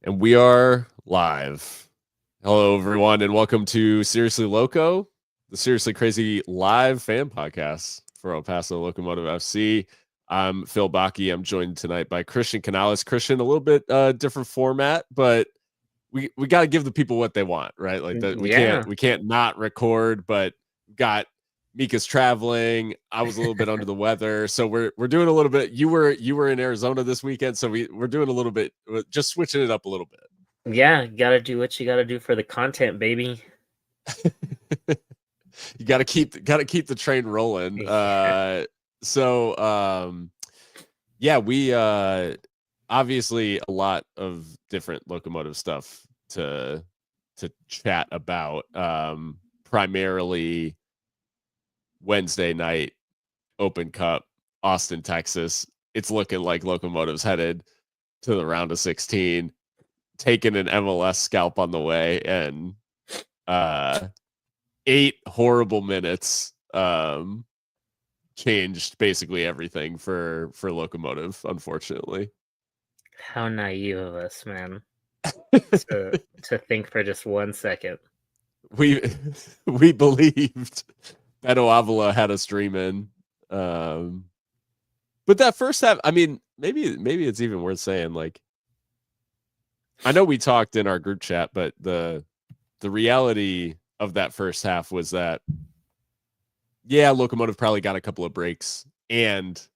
And we are live. Hello, everyone, and welcome to Seriously Loco, the Seriously Crazy live fan podcast for El Paso Locomotive FC. I'm Phil Bakke. I'm joined tonight by Christian Canales. Christian, a little bit different format, but we got to give the people what they want, right? Like that, Yeah. we can't not record, but got Mika's traveling. I was a little bit under the weather, so we're doing a little bit. You were in Arizona this weekend, so we're doing a little bit, just switching it up a little bit. Yeah, you gotta do what you gotta do for the content, baby. You got to keep the train rolling. Yeah. Yeah, we obviously a lot of different locomotive stuff to chat about. Primarily Wednesday night Open Cup, Austin, Texas. It's looking like Locomotive's headed to the round of 16, taking an MLS scalp on the way, and 8 horrible minutes changed basically everything for Locomotive, unfortunately. How naive of us, man. To think for just 1 second. we we believed Beto Avila had us dreaming. But that first half, I mean, maybe it's even worth saying, like, I know we talked in our group chat, but the reality of that first half was that, yeah, Locomotive probably got a couple of breaks, and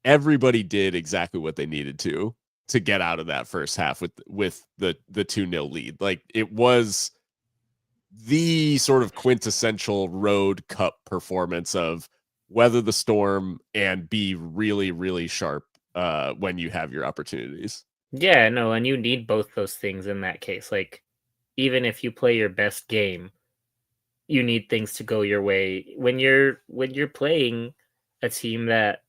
everybody did exactly what they needed to get out of that first half with the 2-0 lead. Like, it was the sort of quintessential road cup performance of weather the storm and be really, really sharp when you have your opportunities. Yeah, no, and you need both those things in that case. Like, even if you play your best game, you need things to go your way when you're playing a team that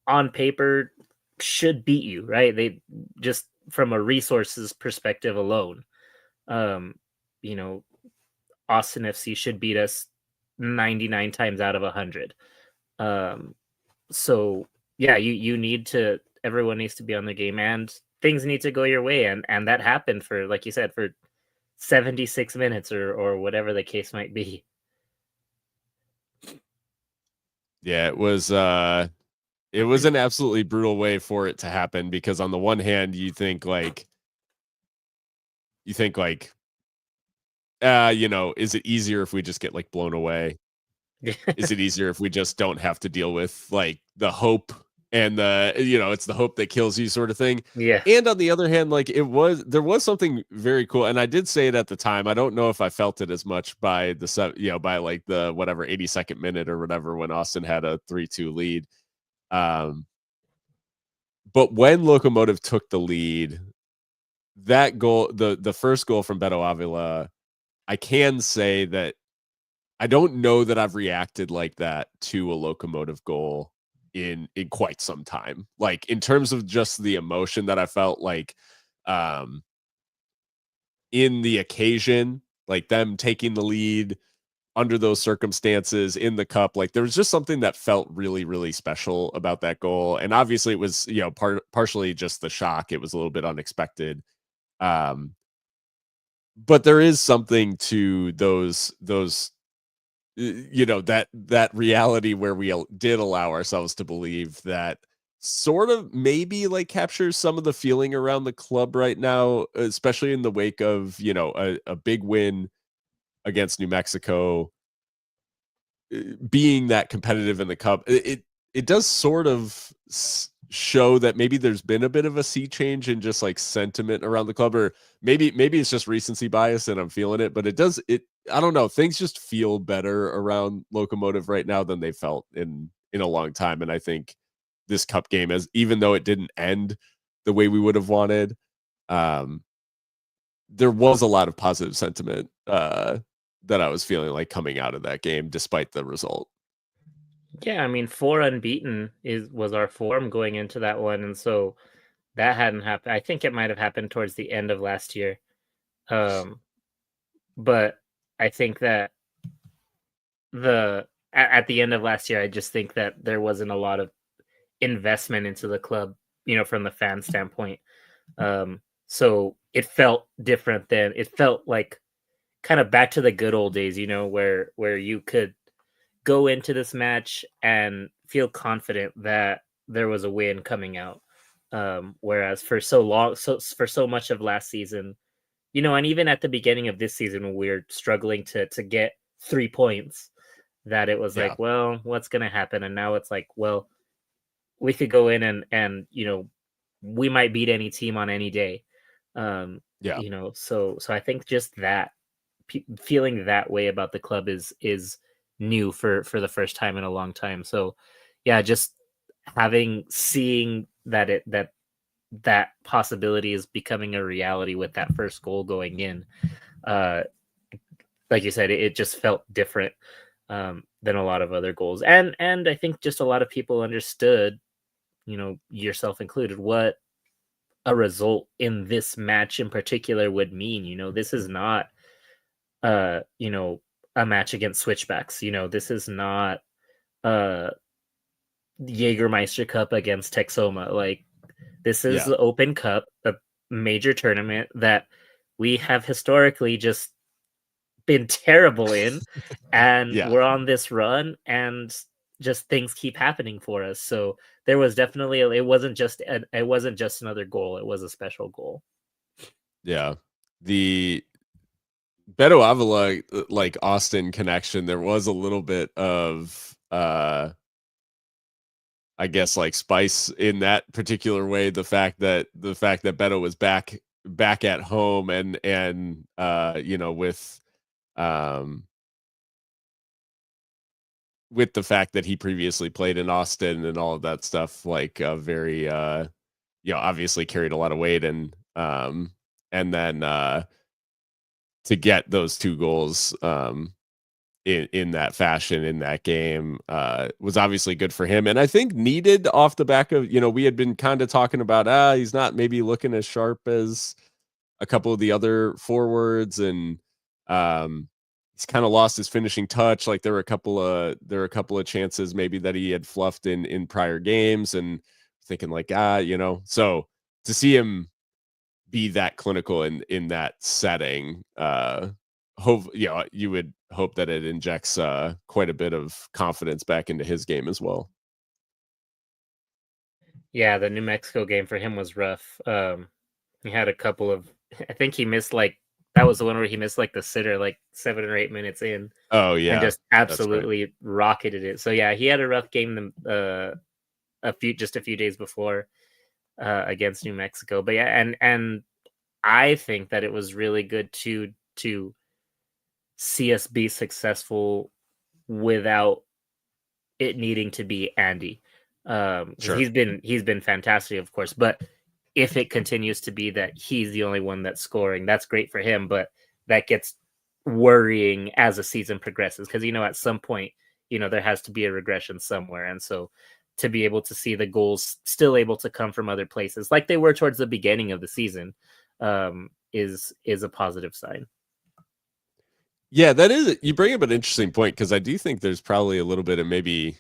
on paper should beat you, right? They just from a resources perspective alone. Um, you know, Austin FC should beat us 99 times out of 100. Um, so yeah, you need to everyone needs to be on the game and things need to go your way and that happened for like you said for 76 minutes or whatever the case might be. Yeah, it was an absolutely brutal way for it to happen, because on the one hand you think like is it easier if we just get like blown away? Is it easier if we just don't have to deal with like the hope and it's the hope that kills you sort of thing? Yeah. And on the other hand, like, there was something very cool, and I did say it at the time. I don't know if I felt it as much by by like the whatever 82nd minute or whatever, when Austin had a 3-2 lead. Um, but when Locomotive took the lead, that goal, the first goal from Beto Avila, I can say that I don't know that I've reacted like that to a Locomotive goal in quite some time. Like, in terms of just the emotion that I felt, like, um in the occasion, like them taking the lead under those circumstances in the cup, like, there was just something that felt really, really special about that goal. And obviously it was, partially just the shock. It was a little bit unexpected. Um, but there is something to those that reality where we did allow ourselves to believe that sort of maybe like captures some of the feeling around the club right now, especially in the wake of a big win against New Mexico, being that competitive in the cup. It does sort of show that maybe there's been a bit of a sea change in just like sentiment around the club, or maybe it's just recency bias and I'm feeling it, but it I don't know, things just feel better around Locomotive right now than they felt in a long time. And I think this cup game, as even though it didn't end the way we would have wanted, um there was a lot of positive sentiment that I was feeling like coming out of that game despite the result. Yeah, I mean 4 unbeaten is was our form going into that one, and so that hadn't happened. I think it might have happened towards the end of last year. Um, but I think that at the end of last year, I just think that there wasn't a lot of investment into the club, from the fan standpoint. So it felt different than it felt like kind of back to the good old days, where you could go into this match and feel confident that there was a win coming out. Whereas for so long, for so much of last season, and even at the beginning of this season, when we are struggling to get 3 points, that it was Yeah. like, well, what's gonna happen? And now it's like, well, we could go in and we might beat any team on any day. Yeah. So I think just that feeling that way about the club is new for the first time in a long time. So yeah, just seeing that possibility is becoming a reality with that first goal going in. Uh, like you said, it just felt different than a lot of other goals, and I think just a lot of people understood, yourself included, what a result in this match in particular would mean. This is not uh, you know, a match against switchbacks. This is not uh Jägermeister Cup against Texoma. Like, this is Yeah. the Open Cup, a major tournament that we have historically just been terrible in, and Yeah. we're on this run, and just things keep happening for us. So there was definitely it wasn't just another goal, it was a special goal. Yeah. The Beto Avila, like Austin connection, there was a little bit of I guess like spice in that particular way. The fact that Beto was back at home and um with the fact that he previously played in Austin and all of that stuff, like very obviously carried a lot of weight and then to get those two goals in that fashion in that game was obviously good for him, and I think needed off the back of we had been kind of talking about he's not maybe looking as sharp as a couple of the other forwards, and he's kind of lost his finishing touch. Like there were a couple of chances maybe that he had fluffed in prior games, and thinking like so to see him be that clinical in that setting, hope you would hope that it injects quite a bit of confidence back into his game as well. Yeah, the New Mexico game for him was rough. He had a couple of I think he missed, like, that was the one where he missed, like, the sitter, like, 7 or 8 minutes in, Oh and yeah, just that's right. absolutely rocketed it. So, yeah, he had a rough game a few days before, against New Mexico. But, yeah, and I think that it was really good to see us be successful without it needing to be Andy. Because Sure. he's been fantastic, of course, but if it continues to be that he's the only one that's scoring, that's great for him, but that gets worrying as the season progresses, because at some point, there has to be a regression somewhere. And so to be able to see the goals still able to come from other places like they were towards the beginning of the season, is a positive sign. Yeah, that is you bring up an interesting point because I do think there's probably a little bit of maybe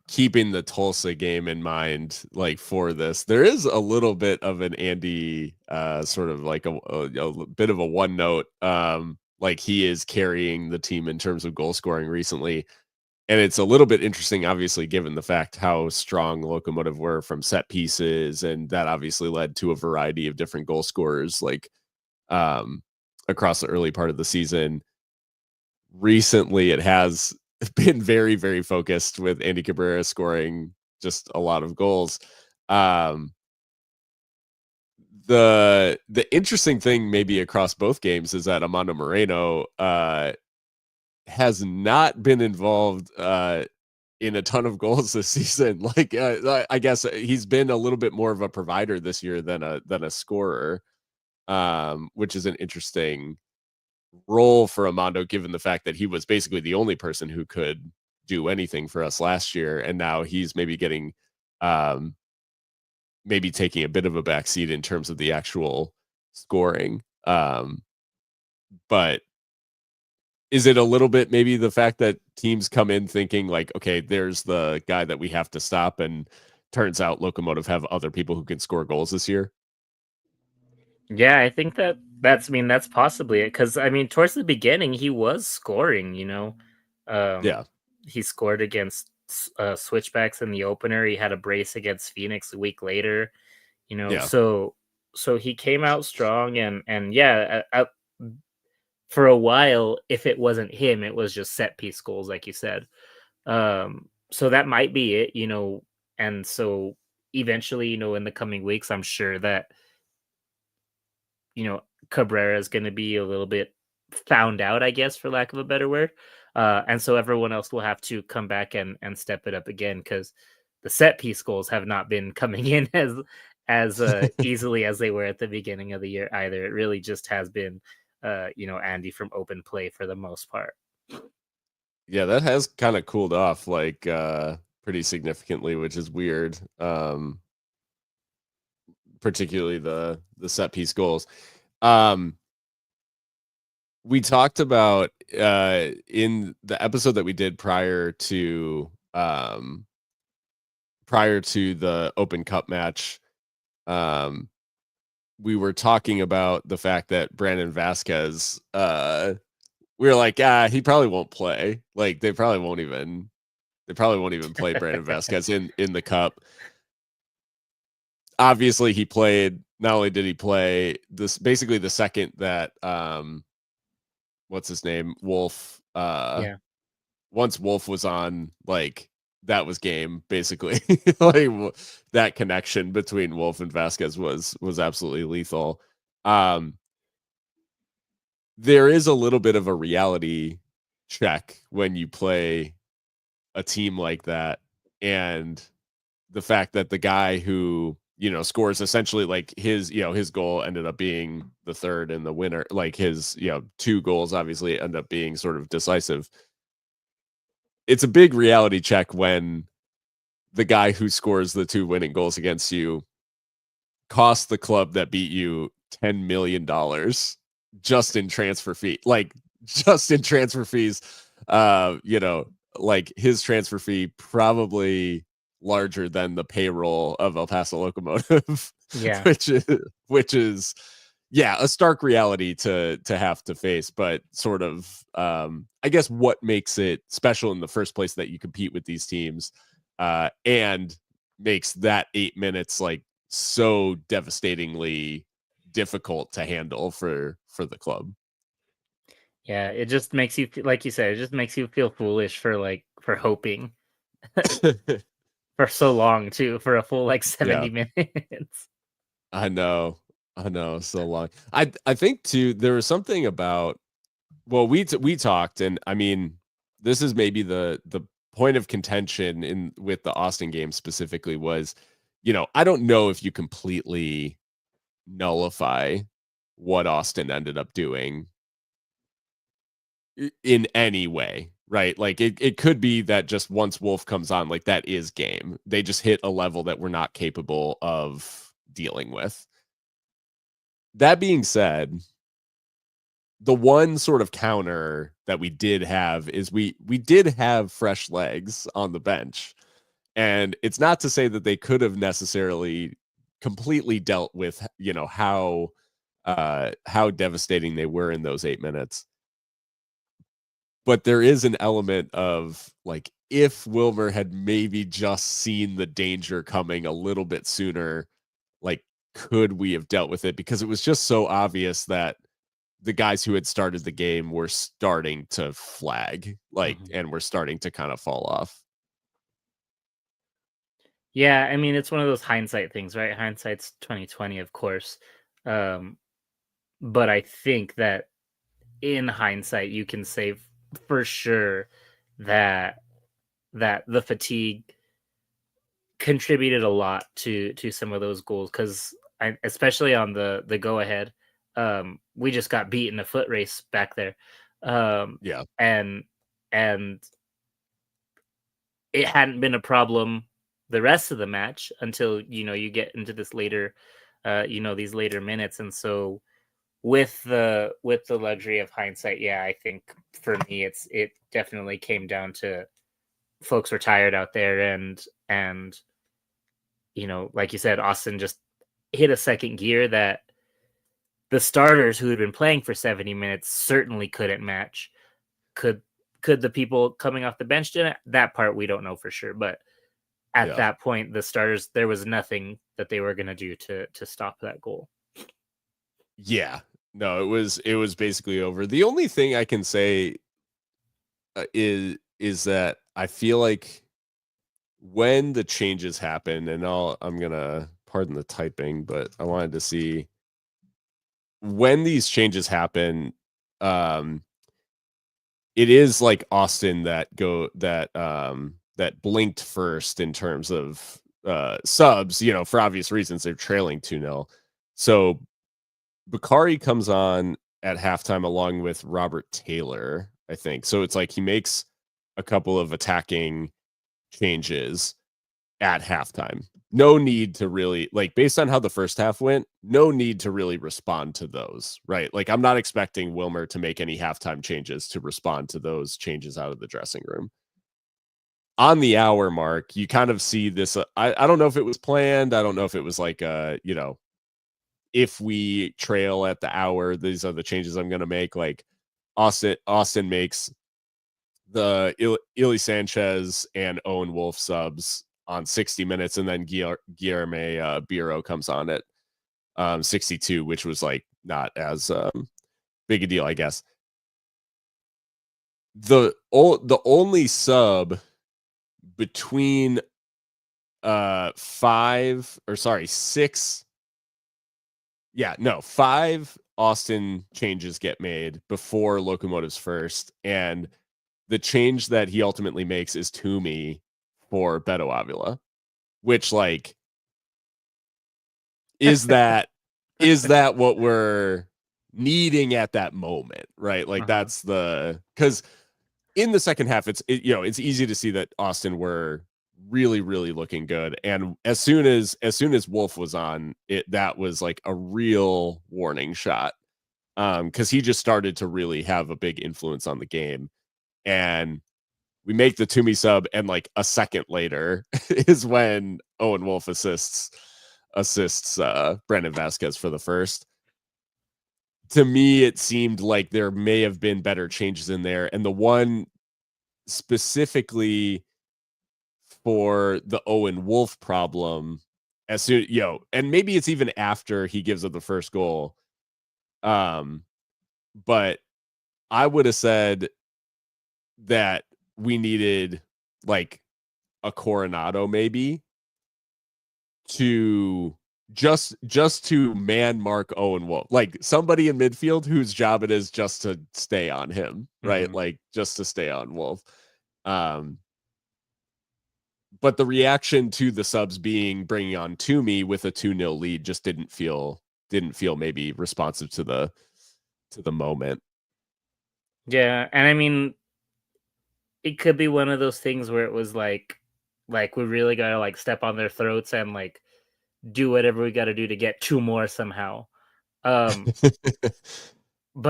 keeping the Tulsa game in mind, like for this. There is a little bit of an Andy sort of like a bit of a one note. Like he is carrying the team in terms of goal scoring recently. And it's a little bit interesting, obviously, given the fact how strong Locomotive were from set pieces, and that obviously led to a variety of different goal scorers, like um, across the early part of the season. Recently, it has been very, very focused with Andy Cabrera scoring just a lot of goals. Um, the interesting thing, maybe across both games, is that Amando Moreno has not been involved in a ton of goals this season. Like I guess he's been a little bit more of a provider this year than a scorer, which is an interesting role for Amando, given the fact that he was basically the only person who could do anything for us last year, and now he's maybe getting, um, maybe taking a bit of a backseat in terms of the actual scoring. But is it a little bit maybe the fact that teams come in thinking like, okay, there's the guy that we have to stop, and turns out Locomotive have other people who can score goals this year? Yeah, I think that's possibly it. Because I mean, towards the beginning, he was scoring. Yeah, He scored against Switchbacks in the opener. He had a brace against Phoenix a week later. yeah. So he came out strong, and yeah, for a while, if it wasn't him, it was just set piece goals, like you said. So that might be it. And so eventually, in the coming weeks, I'm sure that you know, Cabrera is going to be a little bit found out, I guess, for lack of a better word. And so everyone else will have to come back and step it up again because the set piece goals have not been coming in as easily as they were at the beginning of the year either. It really just has been, Andy from open play for the most part. Yeah, that has kind of cooled off like pretty significantly, which is weird. Particularly the set piece goals. Um we talked about in the episode that we did prior to the Open Cup match. Um we were talking about the fact that Brandon Vasquez we were like, he probably won't play. Like they probably won't even play Brandon Vasquez in the cup. Obviously he played. Not only did he play this, basically the second that what's his name, Wolf, Yeah. once Wolf was on, like that was game basically. Like that connection between Wolf and Vasquez was absolutely lethal. um there is a little bit of a reality check when you play a team like that, and the fact that the guy who scores essentially like his goal ended up being the third and the winner, like his two goals obviously end up being sort of decisive. It's a big reality check when the guy who scores the two winning goals against you cost the club that beat you $10 million just in transfer fee, like just in transfer fees. Like his transfer fee probably larger than the payroll of El Paso Locomotive, Yeah. which is which is yeah, a stark reality to have to face, but sort of I guess what makes it special in the first place that you compete with these teams, and makes that 8 minutes like so devastatingly difficult to handle for the club. Yeah. It just makes you like you said, it just makes you feel foolish for hoping for so long too, for a full like Yeah, 70 minutes. I know. I know, so long. I think too there was something about, well, we talked, and I mean, this is maybe the point of contention in with the Austin game specifically was, I don't know if you completely nullify what Austin ended up doing in any way, right? Like it could be that just once Wolf comes on, like that is game. They just hit a level that we're not capable of dealing with. That being said, the one sort of counter that we did have is we did have fresh legs on the bench. And it's not to say that they could have necessarily completely dealt with, how devastating they were in those 8 minutes. But there is an element of like, if Wilmer had maybe just seen the danger coming a little bit sooner, like, could we have dealt with it? Because it was just so obvious that the guys who had started the game were starting to flag, like, Mhm. and were starting to kind of fall off. Yeah, I mean, it's one of those hindsight things, right? Hindsight's 2020, of course. Um, but I think that in hindsight, you can say for sure that the fatigue contributed a lot to some of those goals because especially on the go ahead, we just got beat in a foot race back there, Yeah. and and it hadn't been a problem the rest of the match until you get into this later, these later minutes, and so with the luxury of hindsight, yeah, I think for me it definitely came down to folks were tired out there, and like you said, Austin just hit a second gear that the starters who had been playing for 70 minutes certainly couldn't match. Could the people coming off the bench do it? That part we don't know for sure, but at that point, the starters, there was nothing that they were going to do to stop that goal. Yeah, no, it was basically over. The only thing I can say is that I feel like when the changes happen, and I'm gonna pardon the typing, but I wanted to see when these changes happen. It is like Austin that blinked first in terms of subs, for obvious reasons. They're trailing 2-0. So Bakari comes on at halftime along with Robert Taylor, I think. So it's like he makes a couple of attacking changes at halftime. No need to really, like, based on how the first half went, no need to really respond to those, right? Like, I'm not expecting Wilmer to make any halftime changes to respond to those changes out of the dressing room. On the hour mark, you kind of see this. I don't know if it was planned. I don't know if it was like, if we trail at the hour, these are the changes I'm going to make. Like, Austin makes the Ili Sanchez and Owen Wolf subs on 60 minutes, and then Guilherme Biro comes on at 62, which was like not as big a deal, I guess. The only sub between 5 Austin changes get made before Locomotive's first, and the change that he ultimately makes is Toomey for Beto Avila, which, like, is that what we're needing at that moment, right? Like, that's because in the second half, it's easy to see that Austin were really, really looking good, and as soon as Wolf was on, that was like a real warning shot, because he just started to really have a big influence on the game. And we make the Toomey sub, and like a second later is when Owen Wolf assists Brandon Vasquez for the first. To me, it seemed like there may have been better changes in there, and the one specifically for the Owen Wolf problem, as soon and maybe it's even after he gives up the first goal, but I would have said that we needed like a Coronado maybe to just to man mark Owen Wolf, like somebody in midfield whose job it is just to stay on him, right? Like, just to stay on Wolf. But the reaction to the subs bringing on Toomey with a 2-0 lead just didn't feel maybe responsive to the moment. Yeah, and I mean, it could be one of those things where it was like we really gotta like step on their throats and like do whatever we gotta do to get two more somehow. But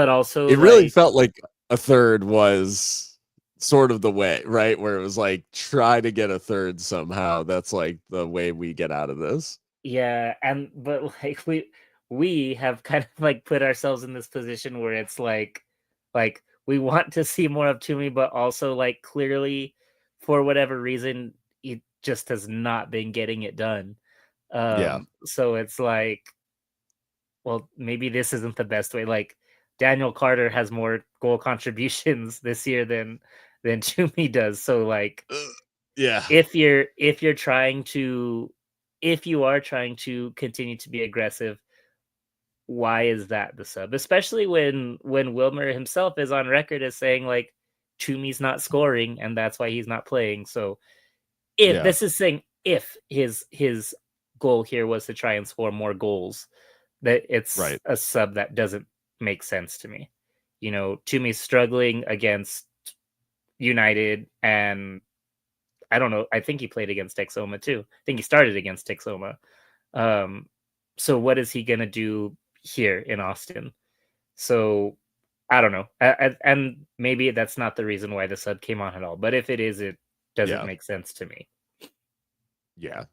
also, it really like, felt like a third was sort of the way, right? Where it was like, try to get a third somehow. That's like the way we get out of this. yeah, but like we have kind of like put ourselves in this position where it's like we want to see more of Toomey, but also like clearly for whatever reason he just has not been getting it done. Yeah. So it's like, well, maybe this isn't the best way. Like, Daniel Carter has more goal contributions this year than Toomey does. So like, Yeah. if you are trying to continue to be aggressive, why is that the sub? Especially when Wilmer himself is on record as saying like Toomey's not scoring and that's why he's not playing. So if Yeah. this is saying if his goal here was to try and score more goals, that it's Right. a sub that doesn't make sense to me. Toomey's struggling against United, and I don't know. I think he played against Texoma too. I think he started against Texoma. So what is he gonna do here in Austin? So I don't know. And maybe that's not the reason why the sub came on at all. But if it is, it doesn't Yeah. make sense to me. Yeah.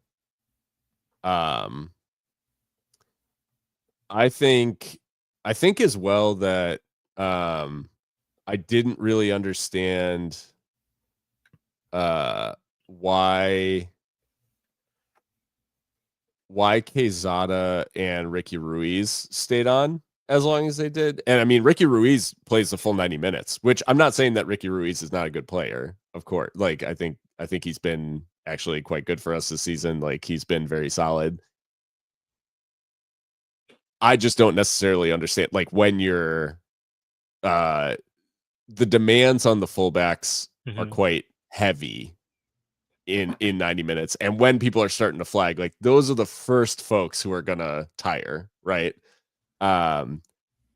I think I think as well that I didn't really understand why Quezada and Ricky Ruiz stayed on as long as they did. And I mean, Ricky Ruiz plays the full 90 minutes, which I'm not saying that Ricky Ruiz is not a good player, of course. Like I think he's been actually quite good for us this season. Like he's been very solid. I just don't necessarily understand like when you're uh the demands on the fullbacks are quite heavy in 90 minutes, and when people are starting to flag, like those are the first folks who are gonna tire, right? And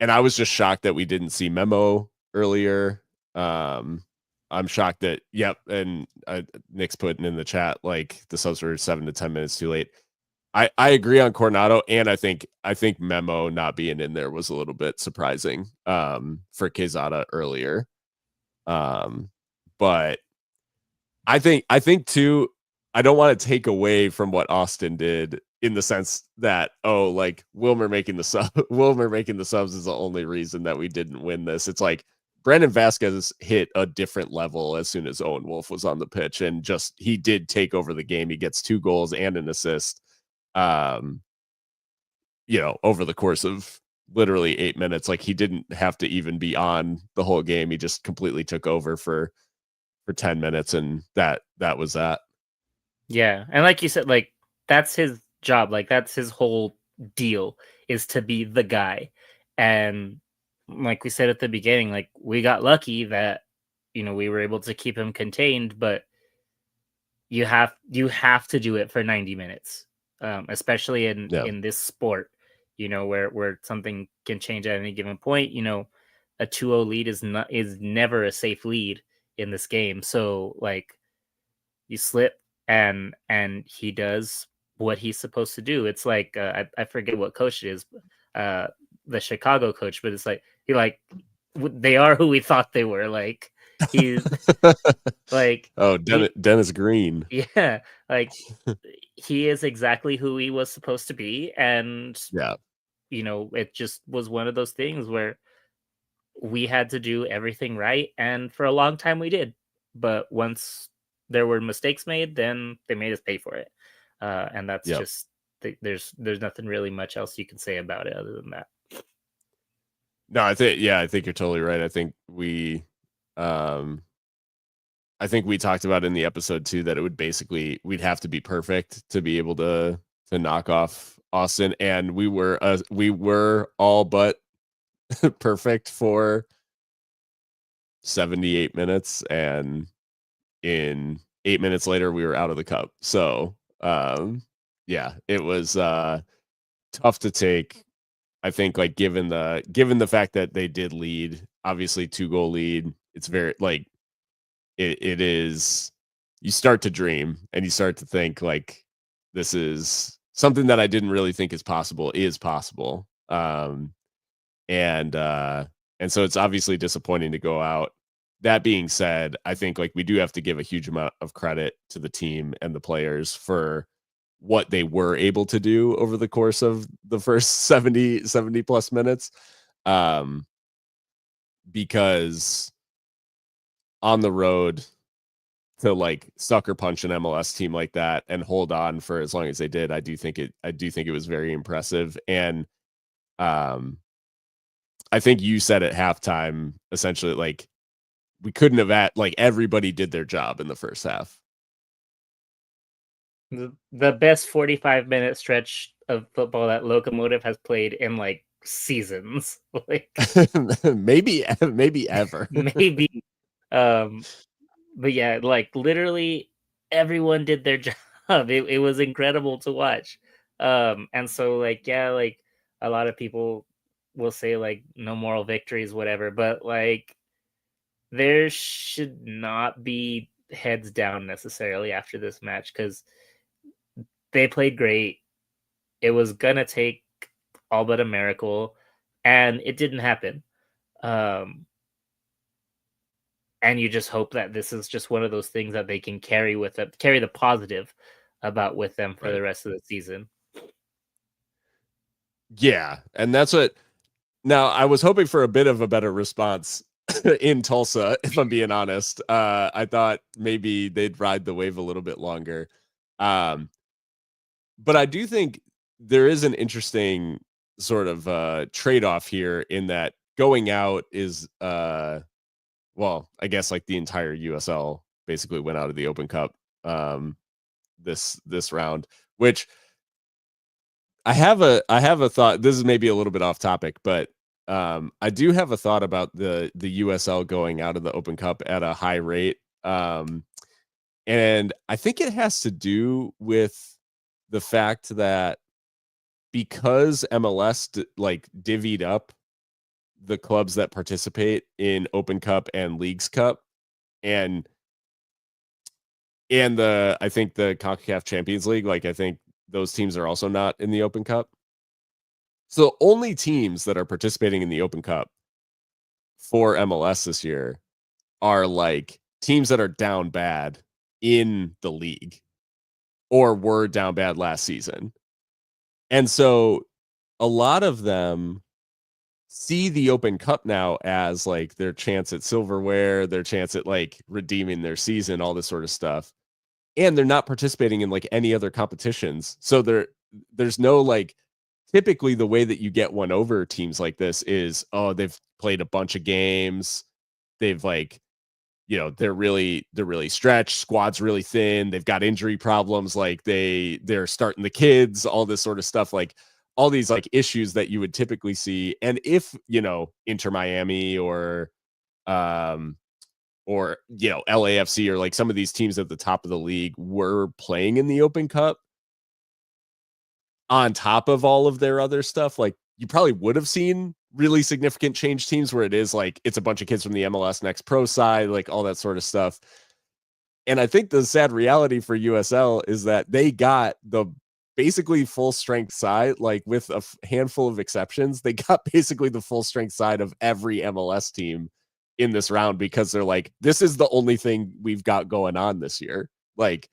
I was just shocked that we didn't see Memo earlier. I'm shocked that and Nick's putting in the chat like the subs were 7 to 10 minutes too late. I agree on Coronado, and I think Memo not being in there was a little bit surprising for Quezada earlier. But I think too, I don't want to take away from what Austin did in the sense that, oh, like Wilmer making the subs is the only reason that we didn't win this. It's like Brandon Vasquez hit a different level as soon as Owen Wolf was on the pitch, and just he did take over the game. He gets 2 goals and an assist. Over the course of literally 8 minutes. Like he didn't have to even be on the whole game. He just completely took over for 10 minutes, and that was that. Yeah. And like you said, like that's his job. Like that's his whole deal, is to be the guy. And like we said at the beginning, like we got lucky that we were able to keep him contained, but you have to do it for 90 minutes. Especially in this sport, where something can change at any given point. A 2-0 lead is never a safe lead in this game. So like you slip and he does what he's supposed to do. It's like I forget what coach it is, the Chicago coach, but it's like they are who we thought they were. Like he's like Dennis Green. Yeah, like he is exactly who he was supposed to be, and it just was one of those things where we had to do everything right, and for a long time we did. But once there were mistakes made, then they made us pay for it, and that's just there's nothing really much else you can say about it other than that. No, I think you're totally right. I think we talked about in the episode too that it would basically we'd have to be perfect to be able to knock off Austin, and we were all but perfect for 78 minutes, and in 8 minutes later we were out of the cup. So it was tough to take. I think like given the fact that they did lead, obviously 2-goal lead, it's very like it is, you start to dream and you start to think like this is something that I didn't really think is possible. And so it's obviously disappointing to go out. That being said, I think like we do have to give a huge amount of credit to the team and the players for what they were able to do over the course of the first 70 plus minutes. Because on the road to like sucker punch an MLS team like that and hold on for as long as they did, I do think it was very impressive. And I think you said at halftime, essentially, like we couldn't have like everybody did their job in the first half. The best 45-minute stretch of football that Locomotive has played in like seasons. Like maybe ever. Maybe. But yeah, like literally everyone did their job. It was incredible to watch. And so like like a lot of people will say like no moral victories, whatever, but like there should not be heads down necessarily after this match, because they played great. It was gonna take all but a miracle, and it didn't happen. And you just hope that this is just one of those things that they can carry with them, carry the positive about with them for the rest of the season. Yeah, and that's what Now, I was hoping for a bit of a better response in Tulsa, if I'm being honest. I thought maybe they'd ride the wave a little bit longer. Um, but I do think there is an interesting sort of trade-off here in that going out is well, I guess like the entire USL basically went out of the Open Cup this round, which I have a thought. This is maybe a little bit off topic, but I do have a thought about the USL going out of the Open Cup at a high rate. And I think it has to do with the fact that because MLS like divvied up the clubs that participate in Open Cup and Leagues Cup, and the I think the CONCACAF Champions League, like I think those teams are also not in the Open Cup. So only teams that are participating in the Open Cup for MLS this year are like teams that are down bad in the league or were down bad last season. And so a lot of them see the Open Cup now as like their chance at silverware, their chance at like redeeming their season, all this sort of stuff. And they're not participating in like any other competitions. So there's no like typically the way that you get one over teams like this is, oh, they've played a bunch of games. They've like, they're really stretched, squad's really thin, they've got injury problems, like they're starting the kids, all this sort of stuff, like all these like issues that you would typically see. And if, Inter Miami um or LAFC or like some of these teams at the top of the league were playing in the Open Cup on top of all of their other stuff, like you probably would have seen really significant change teams where it is like it's a bunch of kids from the MLS Next Pro side, like all that sort of stuff. And I think the sad reality for USL is that they got the basically full strength side, like with a handful of exceptions, they got basically the full strength side of every MLS team in this round because they're like, this is the only thing we've got going on this year. Like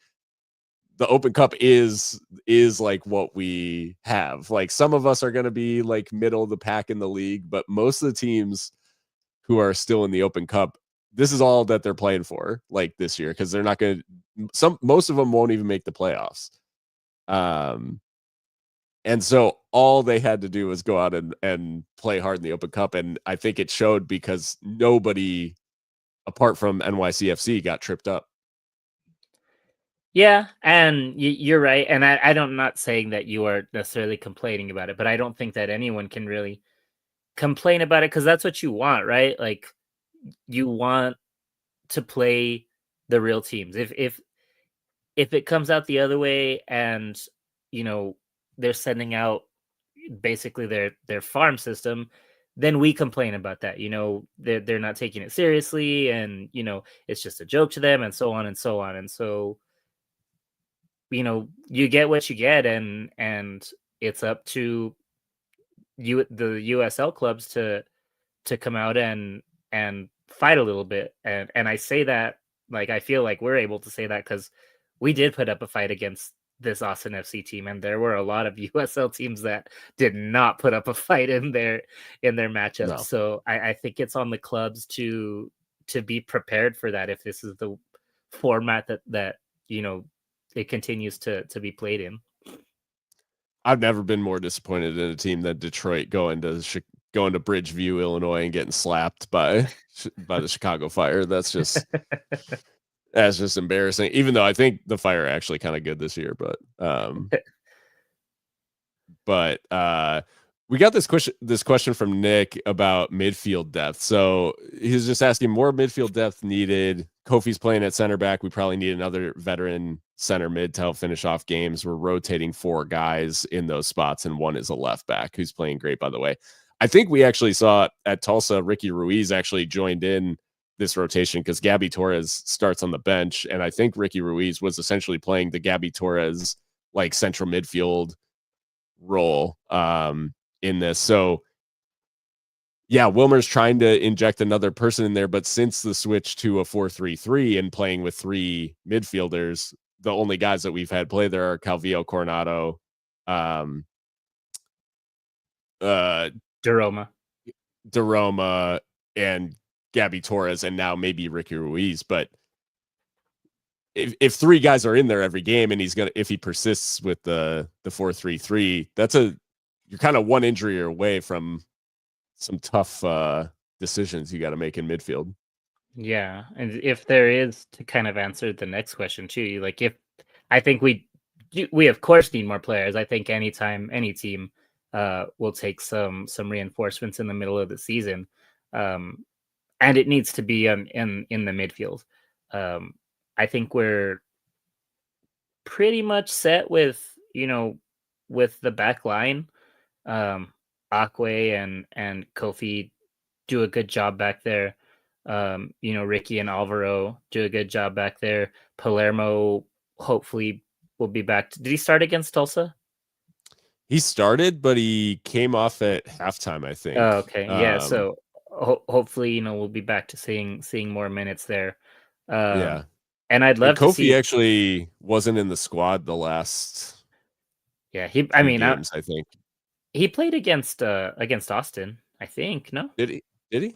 the Open Cup is like what we have. Like some of us are going to be like middle of the pack in the league, but most of the teams who are still in the Open Cup, this is all that they're playing for like this year because they're not going to most of them won't even make the playoffs. And so all they had to do was go out and play hard in the Open Cup, and I think it showed because nobody apart from NYCFC got tripped up. Yeah, and you're right. And I'm not saying that you are necessarily complaining about it, but I don't think that anyone can really complain about it because that's what you want, right? Like you want to play the real teams. If it comes out the other way and they're sending out basically their farm system, then we complain about that. They're not taking it seriously, and it's just a joke to them, and so on and so on. And so you get what you get, and it's up to the USL clubs to come out and fight a little bit. And I say that, like, I feel like we're able to say that because we did put up a fight against this Austin FC team, and there were a lot of USL teams that did not put up a fight in their matchups. No. So I think it's on the clubs to be prepared for that if this is the format that it continues to be played in. I've never been more disappointed in a team than Detroit going to Bridgeview, Illinois, and getting slapped by the Chicago Fire. That's just embarrassing. Even though I think the Fire are actually kind of good this year, but we got this question from Nick about midfield depth. So he's just asking, more midfield depth needed. Kofi's playing at center back. We probably need another veteran center mid to help finish off games. We're rotating 4 guys in those spots, and one is a left back who's playing great, by the way. I think we actually saw at Tulsa, Ricky Ruiz actually joined in this rotation because Gabby Torres starts on the bench, and I think Ricky Ruiz was essentially playing the Gabby Torres like central midfield role in this. So yeah, Wilmer's trying to inject another person in there, but since the switch to a 4-3-3 and playing with 3 midfielders, the only guys that we've had play there are Calvillo, Coronado, Doroma. DeRoma and Gabby Torres, and now maybe Ricky Ruiz. But if three guys are in there every game, and if he persists with the 4-3-3, you're kind of one injury away from some tough decisions you got to make in midfield. Yeah, and if there is, to kind of answer the next question too, like if I think we of course need more players. I think anytime any team will take some reinforcements in the middle of the season, and it needs to be in the midfield. I think we're pretty much set with with the back line. Akwe and Kofi do a good job back there. Ricky and Alvaro do a good job back there. Palermo hopefully will be back. Did he start against Tulsa? He started, but he came off at halftime, I think. Oh, okay, yeah. So hopefully, we'll be back to seeing more minutes there. Yeah, and I'd love and to Kofi see. actually wasn't in the squad the last Yeah, two games, I think. he played against Austin, I think. No, Did he? Did he?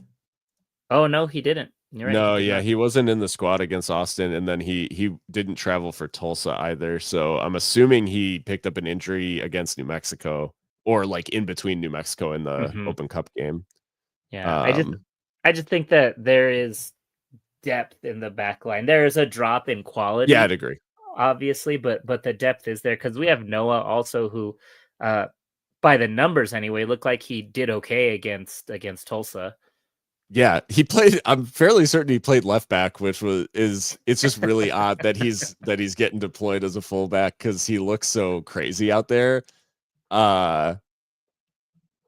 oh no, he didn't. You're right. He No, did yeah, not. he wasn't in the squad against Austin, and then he didn't travel for Tulsa either. So I'm assuming he picked up an injury against New Mexico, or like in between New Mexico and the Mhm. Open Cup game. Yeah, I just think that there is depth in the back line. There is a drop in Yeah, I'd quality, agree. obviously, but the depth is there because we have Noah also who, uh, by the numbers anyway, looked like he did okay against Tulsa. Yeah, he played. I'm fairly certain he played left back, which it's just really odd that he's getting deployed as a fullback because he looks so crazy out there.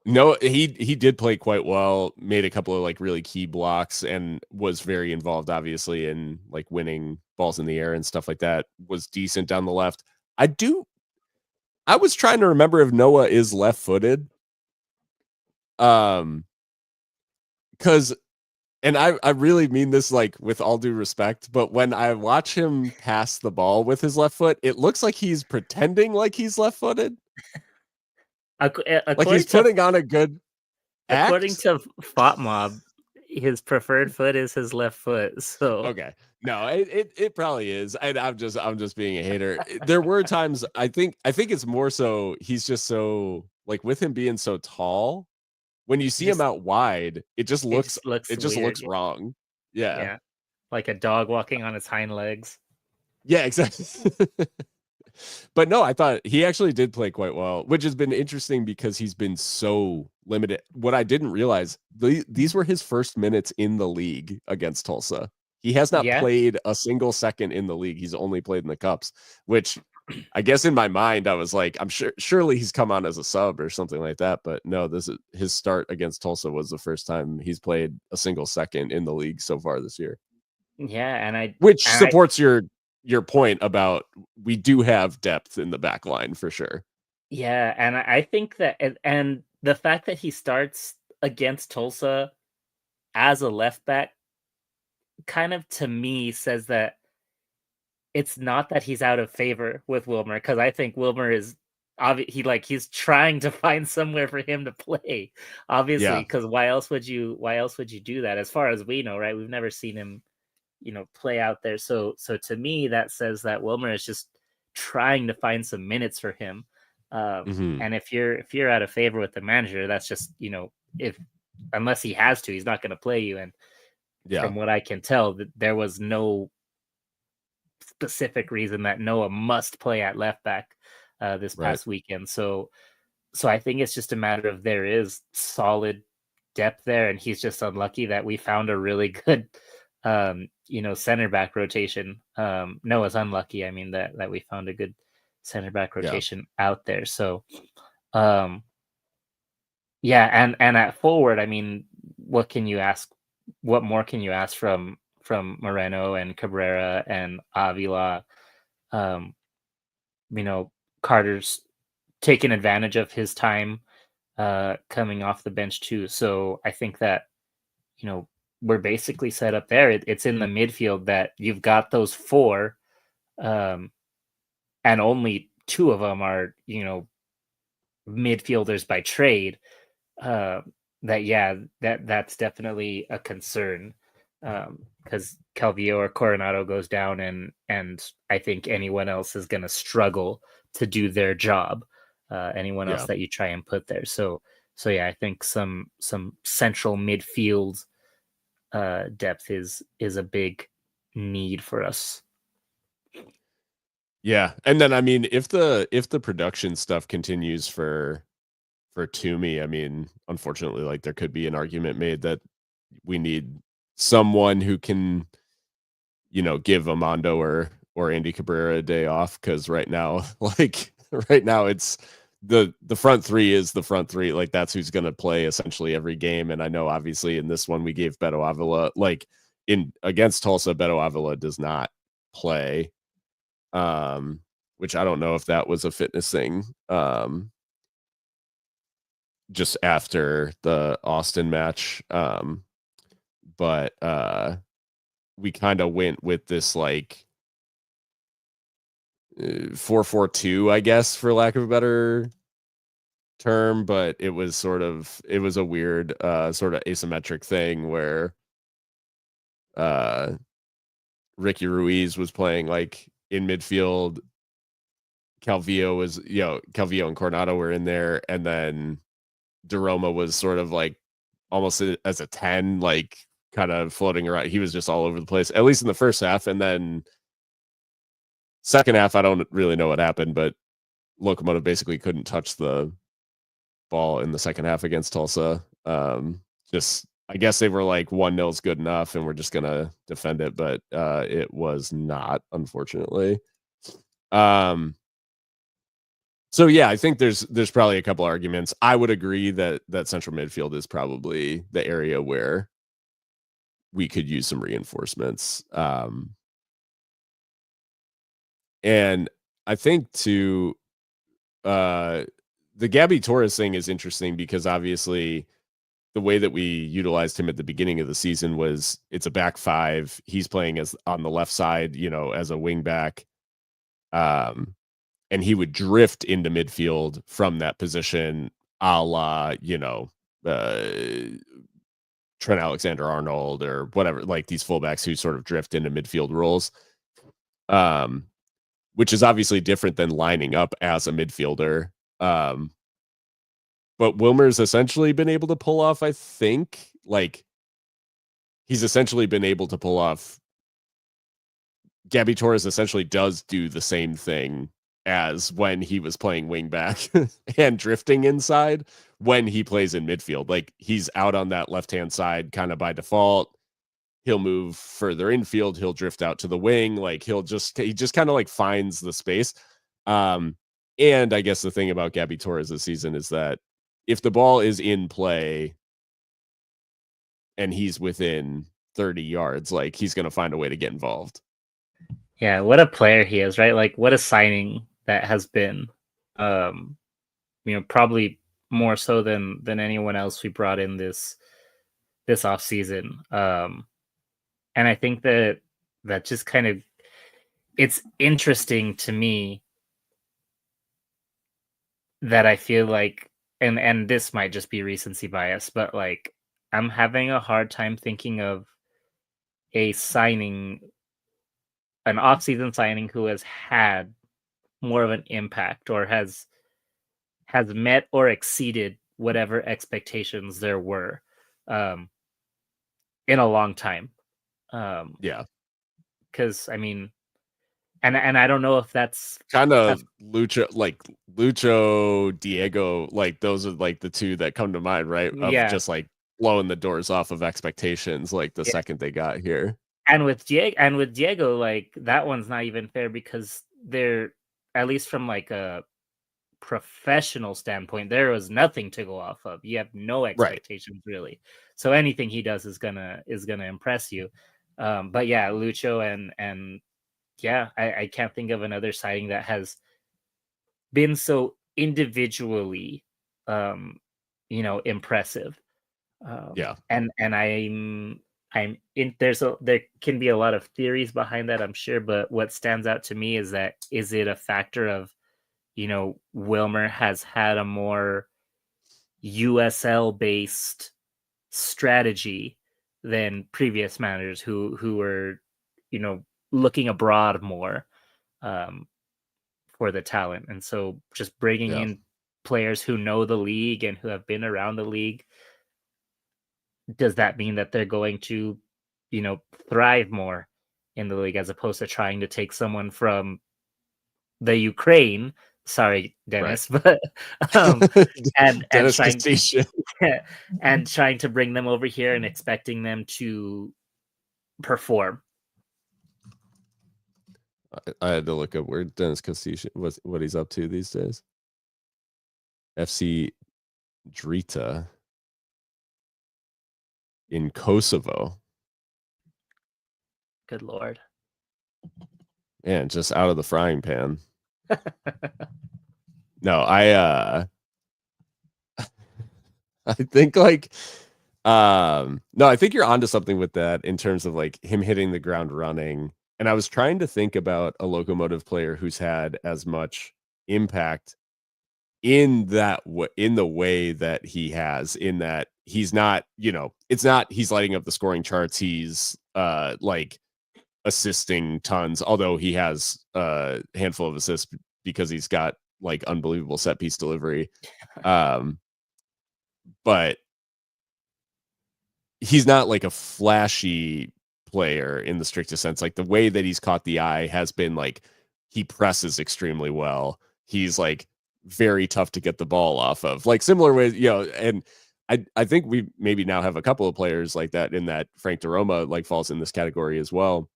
No, he did play quite well, made a couple of like really key blocks, and was very involved, obviously, in like winning balls in the air and stuff like that. Was decent down the left. I was trying to remember if Noah is left-footed. Because and I really mean this like with all due respect, but when I watch him pass the ball with his left foot, it looks like he's pretending like he's left-footed. Like he's According to putting on a good according act. to FotMob, his preferred foot is his left foot. So Okay. No, it probably is. I'm just being a hater. There were times I think it's more so he's just so like with him being so tall, when you see him just out wide, it just looks it just weird. looks wrong. Yeah. Yeah, like a dog walking on its hind legs. Yeah, exactly. But no, I thought he actually did play quite well, which has been interesting because he's been so limited. What I didn't realize, these were his first minutes in the league against Tulsa. He has not Yeah, played a single second in the league. He's only played in the cups, which I guess in my mind I was like, I'm sure surely he's come on as a sub or something like that. But no, this is his start against Tulsa was the first time he's played a single second in the league so far this year. yeah, Which and I supports your point about we do have depth in the back line for sure. yeah, and I think that and the fact that he starts against Tulsa as a left back kind of to me says that it's not that he's out of favor with Wilmer because I think Wilmer is he's trying to find somewhere for him to play, obviously, Yeah. because why else would you do that? As far as we know, right? We've never seen him, play out there. So to me, that says that Wilmer is just trying to find some minutes for him. Hmm. And if you're out of favor with the manager, that's just if unless he has to, he's not going to play you. And Yeah. from what I can tell, that there was no specific reason that Noah must play at left back this Right. past weekend. So I think it's just a matter of there is solid depth there, and he's just unlucky that we found a really good center back rotation. Noah's unlucky, I mean, that we found a good center back Yeah. rotation out there. So um yeah, and at forward, I mean, what can you ask? What more can you ask from Moreno and Cabrera and Avila? Um, Carter's taken advantage of his time coming off the bench too. So I think that we're basically set up there. It's in the midfield that you've got those four, um, and only two of them are midfielders by trade. Uh, that's definitely a concern, because Calvillo or Coronado goes down, and I think anyone else is going to struggle to do their job. Anyone else Yeah. that you try and put there. So yeah, I think some central midfield depth is a big need for us. Yeah. And then I mean, if the production stuff continues for Toomey, I mean, unfortunately, like there could be an argument made that we need someone who can, give Amando or Andy Cabrera a day off, because right now, like right now, it's the front three is the front three. Like that's who's going to play essentially every game. And I know obviously in this one we gave Beto Avila, like in against Tulsa, Beto Avila does not play. Um, which I don't know if that was a fitness thing. Just after the Austin match. But we kind of went with this like 4-4-2, I guess, for lack of a better term, but it was a weird sort of asymmetric thing where uh Ricky Ruiz was playing like in midfield. Calvillo and Coronado were in there, and then DeRoma was sort of like almost as a 10, like kind of floating around. He was just all over the place, at least in the first half. And then second half, I don't really know what happened, but Locomotive basically couldn't touch the ball in the second half against Tulsa. Just I guess they were like 1-0 is good enough, and we're just gonna defend it, but it was not, unfortunately. So yeah, I think there's probably a couple arguments. I would agree that central midfield is probably the area where we could use some reinforcements. And I think the Gabby Torres thing is interesting because obviously the way that we utilized him at the beginning of the season was it's a back five. He's playing as on the left side, as a wing back. And he would drift into midfield from that position, a la, Trent Alexander-Arnold or whatever, like these fullbacks who sort of drift into midfield roles, which is obviously different than lining up as a midfielder. But Wilmer's essentially been able to pull off, I think, like he's essentially been able to pull off. Gabby Torres essentially does do the same thing as when he was playing wingback and drifting inside when he plays in midfield. Like he's out on that left-hand side kind of by default. He'll move further infield. He'll drift out to the wing. Like he just kind of like finds the space. And I guess the thing about Gabby Torres this season is that if the ball is in play and he's within 30 yards, like he's going to find a way to get involved. Yeah, what a player he is, right? Like what a signing that has been. Probably more so than anyone else we brought in this off season. And I think that just kind of it's interesting to me that I feel like and this might just be recency bias, but like I'm having a hard time thinking of a signing, an off-season signing who has had more of an impact or has met or exceeded whatever expectations there were in a long time. Yeah. Because I mean, and I don't know if that's kind of Lucho, Diego, like those are like the two that come to mind, right? Of yeah, just like blowing the doors off of expectations, like the yeah. second they got here. And with Diego, like that one's not even fair because they're, at least from like a professional standpoint, there was nothing to go off of. You have no Right. expectations really. So anything he does is gonna impress you. But yeah, Lucho and yeah, I can't think of another signing that has been so individually impressive. Yeah. And I'm in there can be a lot of theories behind that, I'm sure, but what stands out to me is that, is it a factor of Wilmer has had a more USL based strategy than previous managers who were, you know, looking abroad more for the talent. And so just bringing in players who know the league and who have been around the league, does that mean that they're going to, you know, thrive more in the league as opposed to trying to take someone from the Ukraine? Sorry, Dennis, Right. but and Dennis trying Castillo. and trying to bring them over here and expecting them to perform. I had to look up where Dennis Castillo what he's up to these days. FC Drita in Kosovo. Good Lord. Man, just out of the frying pan. No, I think like no, I think you're onto something with that in terms of like him hitting the ground running. And I was trying to think about a Locomotive player who's had as much impact in the way that he has, in that he's not, you know, it's not he's lighting up the scoring charts, he's like assisting tons, although he has a handful of assists because he's got like unbelievable set piece delivery. But he's not like a flashy player in the strictest sense. Like the way that he's caught the eye has been like he presses extremely well. He's like very tough to get the ball off of. Like similar with, you know, and I think we maybe now have a couple of players like that, in that Frank DeRoma like falls in this category as well,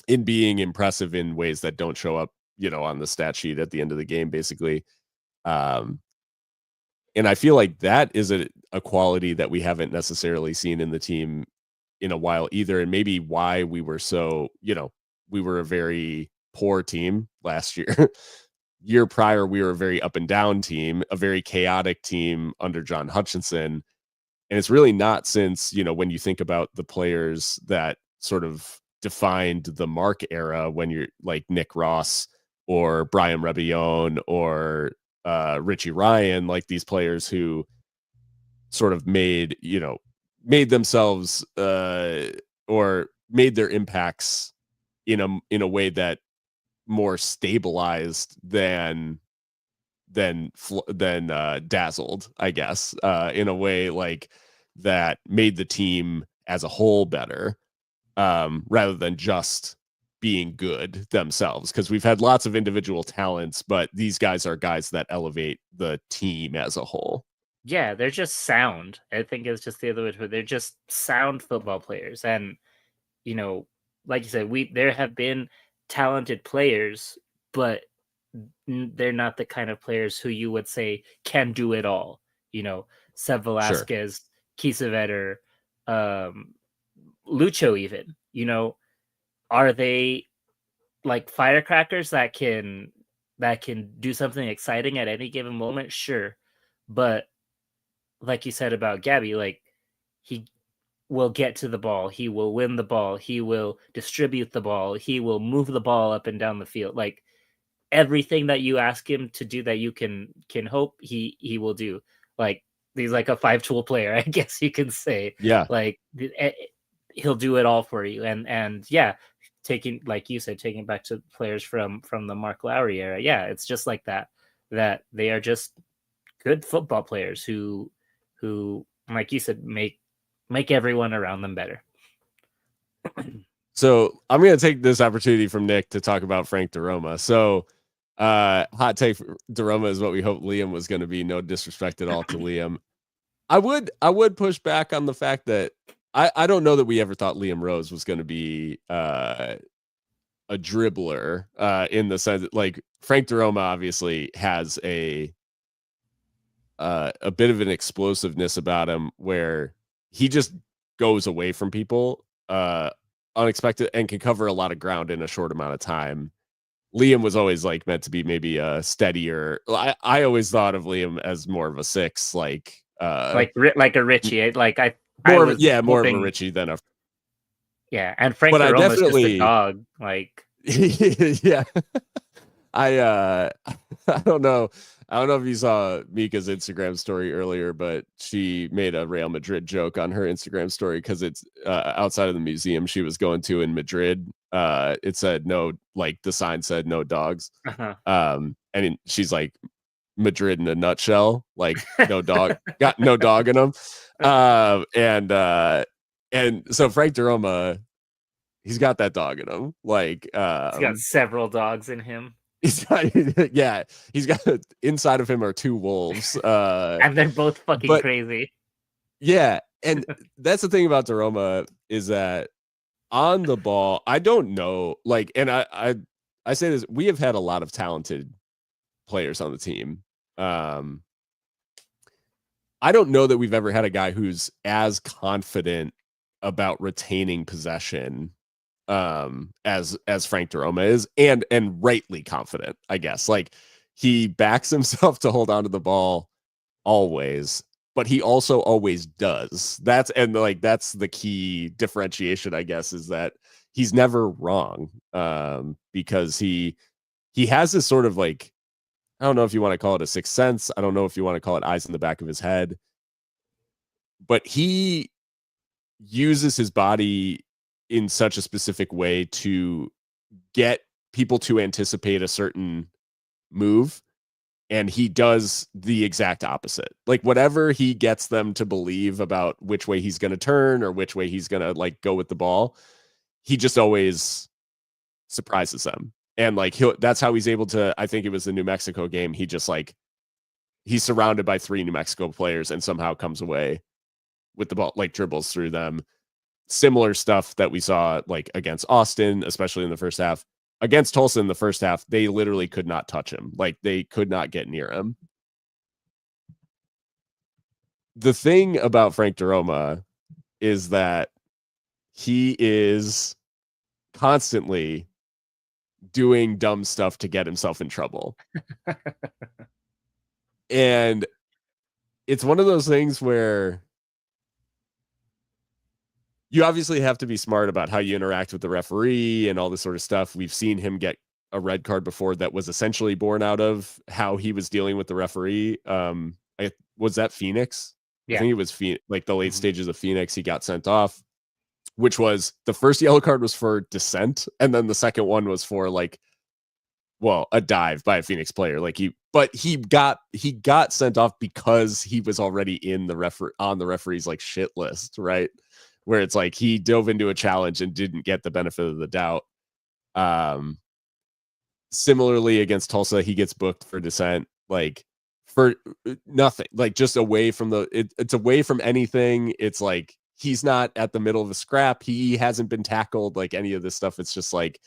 in being impressive in ways that don't show up, you know, on the stat sheet at the end of the game, basically. And I feel like that is a quality that we haven't necessarily seen in the team in a while either. And maybe why we were so, you know, we were a very poor team last year. Year prior, we were a very up and down team, a very chaotic team under John Hutchinson. And it's really not since, you know, when you think about the players that sort of defined the Mark era, when you're like Nick Ross or Brian Rebillon or Richie Ryan, like these players who sort of made themselves or made their impacts in a way that more stabilized than dazzled, I guess, in a way like that made the team as a whole better, rather than just being good themselves, because we've had lots of individual talents, but these guys are guys that elevate the team as a whole. Yeah, they're just sound. I think it's just the other way to put it. They're just sound football players. And, you know, like you said, there have been talented players, but they're not the kind of players who you would say can do it all. You know, Seb Velasquez, Kiesewetter, Lucho even, you know, are they like firecrackers that can do something exciting at any given moment? Sure. But like you said about Gabby, like he will get to the ball, he will win the ball, he will distribute the ball, he will move the ball up and down the field. Like everything that you ask him to do that you can hope, he will do. Like he's like a 5-tool player, I guess you can say. Yeah. Like he'll do it all for you. And yeah, taking, like you said, taking back to players from the Mark Lowry era. Yeah, it's just like that they are just good football players who like you said make everyone around them better. So I'm going to take this opportunity from Nick to talk about Frank DeRoma. So hot take, DeRoma is what we hoped Liam was going to be. No disrespect at all to Liam. I would push back on the fact that I don't know that we ever thought Liam Rose was going to be a dribbler, in the sense that, like, Frank DeRoma obviously has a bit of an explosiveness about him where he just goes away from people unexpected and can cover a lot of ground in a short amount of time. Liam was always like meant to be maybe a steadier. I always thought of Liam as more of a 6, like a Richie. Like more of a Richie than a. Yeah, and Frank DeRoma is just a dog. Like yeah, I don't know. I don't know if you saw Mika's Instagram story earlier, but she made a Real Madrid joke on her Instagram story because it's outside of the museum she was going to in Madrid. It said no, like the sign said no dogs. Uh-huh. And she's like, Madrid in a nutshell, like no dog, got no dog in them. And so Frank DeRoma, he's got that dog in him. Like, He's got several dogs in him. He's got, yeah, he's got inside of him are two wolves. And they're both fucking crazy. Yeah. And that's the thing about DeRoma is that on the ball, I don't know, like, and I say this, we have had a lot of talented players on the team. I don't know that we've ever had a guy who's as confident about retaining possession as Frank DeRoma is, and rightly confident, I guess. Like, he backs himself to hold on to the ball always, but he also always does. That's the key differentiation, I guess, is that he's never wrong, because he has this sort of, like, I don't know if you want to call it a sixth sense. I don't know if you want to call it eyes in the back of his head, but he uses his body in such a specific way to get people to anticipate a certain move. And he does the exact opposite. Like, whatever he gets them to believe about which way he's going to turn or which way he's going to, like, go with the ball, he just always surprises them. And, like, that's how he's able to, I think it was the New Mexico game. He just, like, he's surrounded by 3 New Mexico players and somehow comes away with the ball, like, dribbles through them. Similar stuff that we saw, like, against Austin, especially in the first half. Against Tulsa in the first half, they literally could not touch him. Like, they could not get near him. The thing about Frank DeRoma is that he is constantly doing dumb stuff to get himself in trouble. And it's one of those things where you obviously have to be smart about how you interact with the referee and all this sort of stuff. We've seen him get a red card before that was essentially born out of how he was dealing with the referee. Was that Phoenix? Yeah. I think it was like the late stages of Phoenix. He got sent off, which was, the first yellow card was for dissent, and then the second one was for, like, well, a dive by a Phoenix player. Like, he got sent off because he was already in on the referee's, like, shit list, right? Where it's like he dove into a challenge and didn't get the benefit of the doubt. Similarly, against Tulsa, he gets booked for dissent, like, for nothing, like, just away from it's away from anything. It's like, he's not at the middle of a scrap. He hasn't been tackled, like, any of this stuff. It's just like,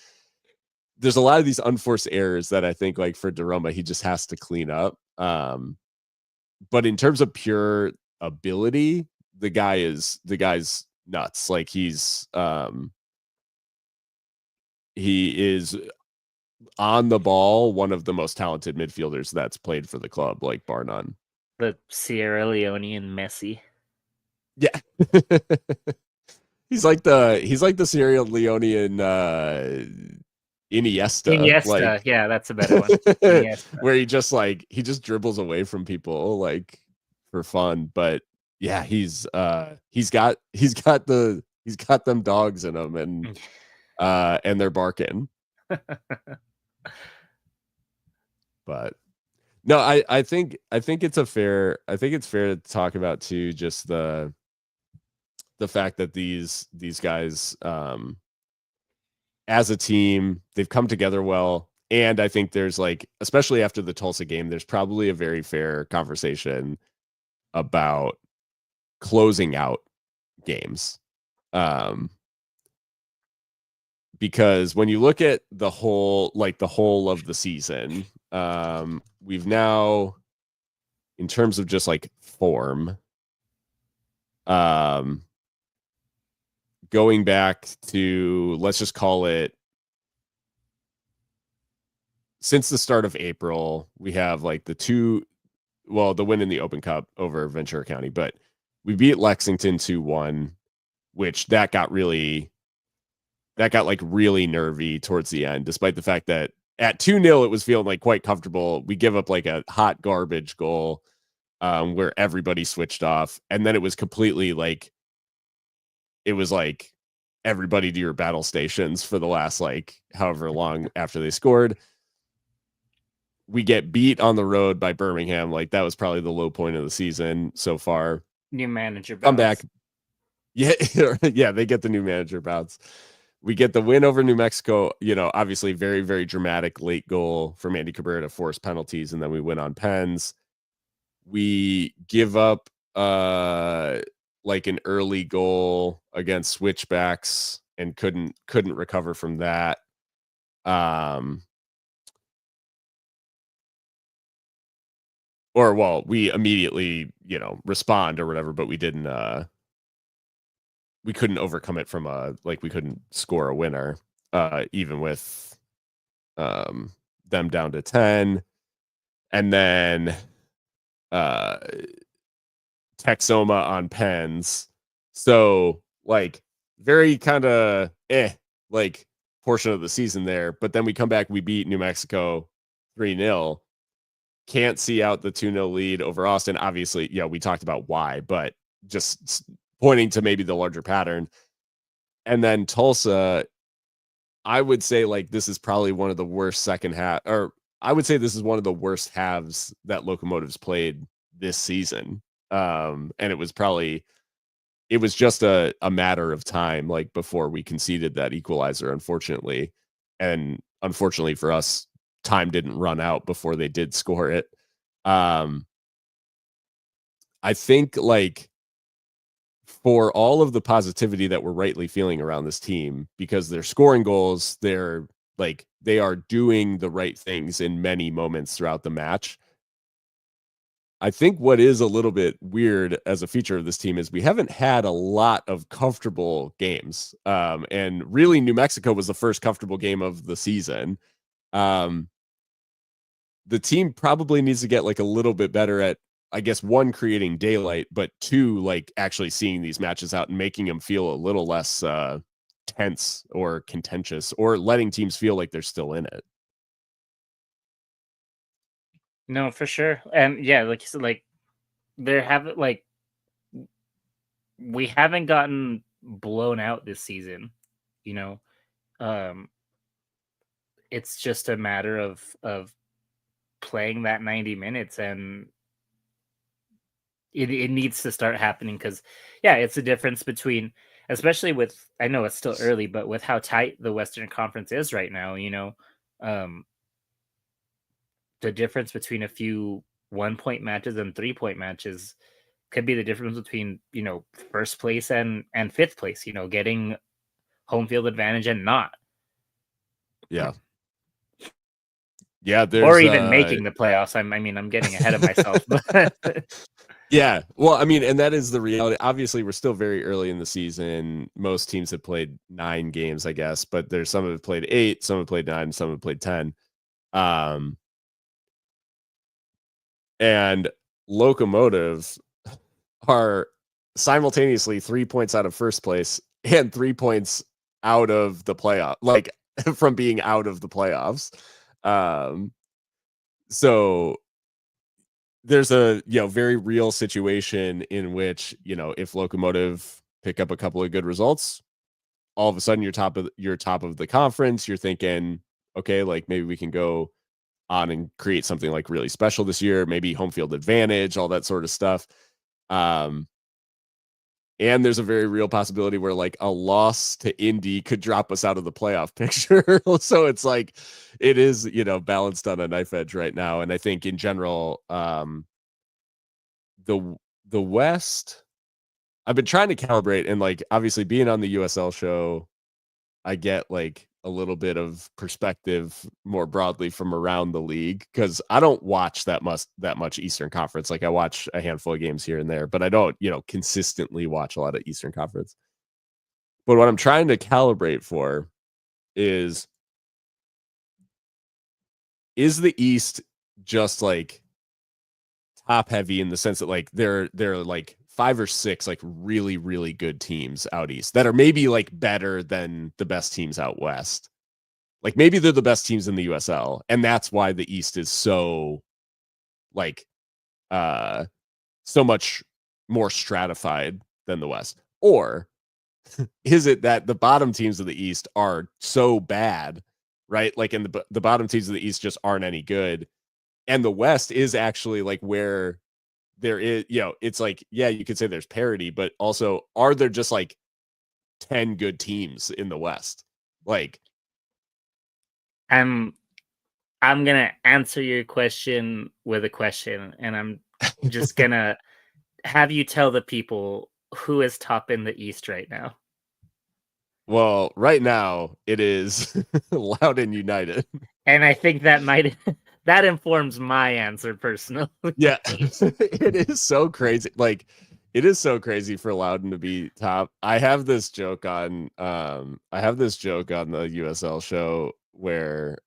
there's a lot of these unforced errors that I think, like, for DeRoma, he just has to clean up. But in terms of pure ability, the guy's nuts. Like, he is on the ball one of the most talented midfielders that's played for the club, like, bar none. The Sierra Leonean Messi. Yeah. he's like the Sierra Leonean Iniesta. Like, yeah, that's a better one. Where he just dribbles away from people, like, for fun. But yeah, he's got them dogs in him, and they're barking. But no, I think it's fair to talk about too, just the fact that these guys, as a team, they've come together well. And I think there's, like, especially after the Tulsa game, there's probably a very fair conversation about closing out games. Because when you look at the whole of the season, we've now, in terms of just, like, form, going back to, let's just call it, since the start of April, we have, like, the win in the Open Cup over Ventura County, but we beat Lexington 2-1, which that got really nervy towards the end, despite the fact that at 2-0, it was feeling like quite comfortable. We give up like a hot garbage goal where everybody switched off. And then it was completely like, it was like everybody to your battle stations for the last like however long after they scored. We get beat on the road by Birmingham. Like that was probably the low point of the season so far. New manager bounce. Come back. Yeah, yeah, they get the new manager bounce. We get the win over New Mexico, obviously very, very dramatic late goal from Andy Cabrera to force penalties, and then we win on pens. We give up like an early goal against switchbacks and couldn't recover from that. Or well, we immediately, respond or whatever, but we didn't we couldn't overcome it from we couldn't score a winner, even with them down to 10. And then Texoma on pens. So like very kind of like portion of the season there. But then we come back, we beat New Mexico 3-0. Can't see out the 2-0 lead over Austin. Obviously, we talked about why, but just pointing to maybe the larger pattern. And then Tulsa, I would say like this is probably one of the worst second half, or I would say this is one of the worst halves that Locomotive's played this season. And it was just a matter of time, like before we conceded that equalizer, unfortunately. And unfortunately for us, time didn't run out before they did score it. I think like for all of the positivity that we're rightly feeling around this team, because they're scoring goals, they are doing the right things in many moments throughout the match. I think what is a little bit weird as a feature of this team is we haven't had a lot of comfortable games. And really New Mexico was the first comfortable game of the season. The team probably needs to get like a little bit better at, I guess, one, creating daylight, but two, like actually seeing these matches out and making them feel a little less tense or contentious, or letting teams feel like they're still in it. No, for sure. And yeah, like you said, like there haven't like we haven't gotten blown out this season, it's just a matter of playing that 90 minutes, and it needs to start happening, because it's a difference between, especially with, I know it's still early, but with how tight the Western Conference is right now, the difference between a few 1-point matches and 3-point matches could be the difference between, first place and fifth place, getting home field advantage and not. Yeah. Yeah, or even making the playoffs. I'm getting ahead of myself. But yeah, well, and that is the reality. Obviously, we're still very early in the season. Most teams have played 9 games, I guess, but there's some have played 8, some have played 9, some have played 10. And Locomotive are simultaneously 3 points out of first place and 3 points out of the playoff, like from being out of the playoffs. So there's a very real situation in which, if Locomotive pick up a couple of good results, all of a sudden you're top of the conference. You're thinking, okay, like maybe we can go on and create something like really special this year, maybe home field advantage, all that sort of stuff. And there's a very real possibility where like a loss to Indy could drop us out of the playoff picture. So it's like, it is, balanced on a knife edge right now. And I think in general, the West, I've been trying to calibrate, and like, obviously being on the USL show, I get like a little bit of perspective more broadly from around the league, because I don't watch that much Eastern Conference. Like I watch a handful of games here and there, but I don't, consistently watch a lot of Eastern Conference. But what I'm trying to calibrate for is the East just like top heavy in the sense that like they're like 5 or 6 like really, really good teams out East that are maybe like better than the best teams out West? like maybe they're the best teams in the USL, and that's why the East is so like so much more stratified than the West? Or is it that the bottom teams of the East are so bad, right? Like, and the bottom teams of the East just aren't any good, and the West is actually like where there is, it's like, yeah, you could say there's parity, but also are there just like 10 good teams in the West? Like, I'm gonna answer your question with a question, and I'm just gonna have you tell the people who is top in the East right now. well, right now it is Loudoun United. And I think that might that informs my answer personally. Yeah, it is so crazy. Like, it is so crazy for Loudoun to be top. I have this joke on the USL show where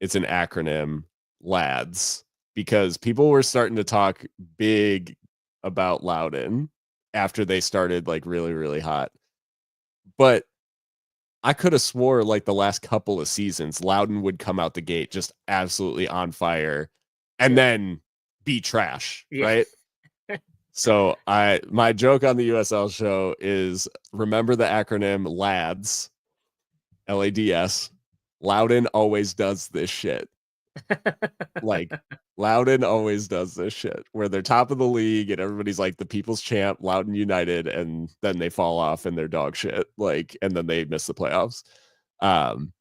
it's an acronym, LADS, because people were starting to talk big about Loudoun after they started like really, really hot. But I could have swore like the last couple of seasons, Loudoun would come out the gate just absolutely on fire and then be trash, Yeah. right? So my joke on the USL show is, remember the acronym LADS, LADS. Loudoun always does this shit. Like, Loudoun always does this shit where they're top of the league and everybody's like the people's champ, Loudoun United, and then they fall off and they're dog shit. Like, and then they miss the playoffs. Um,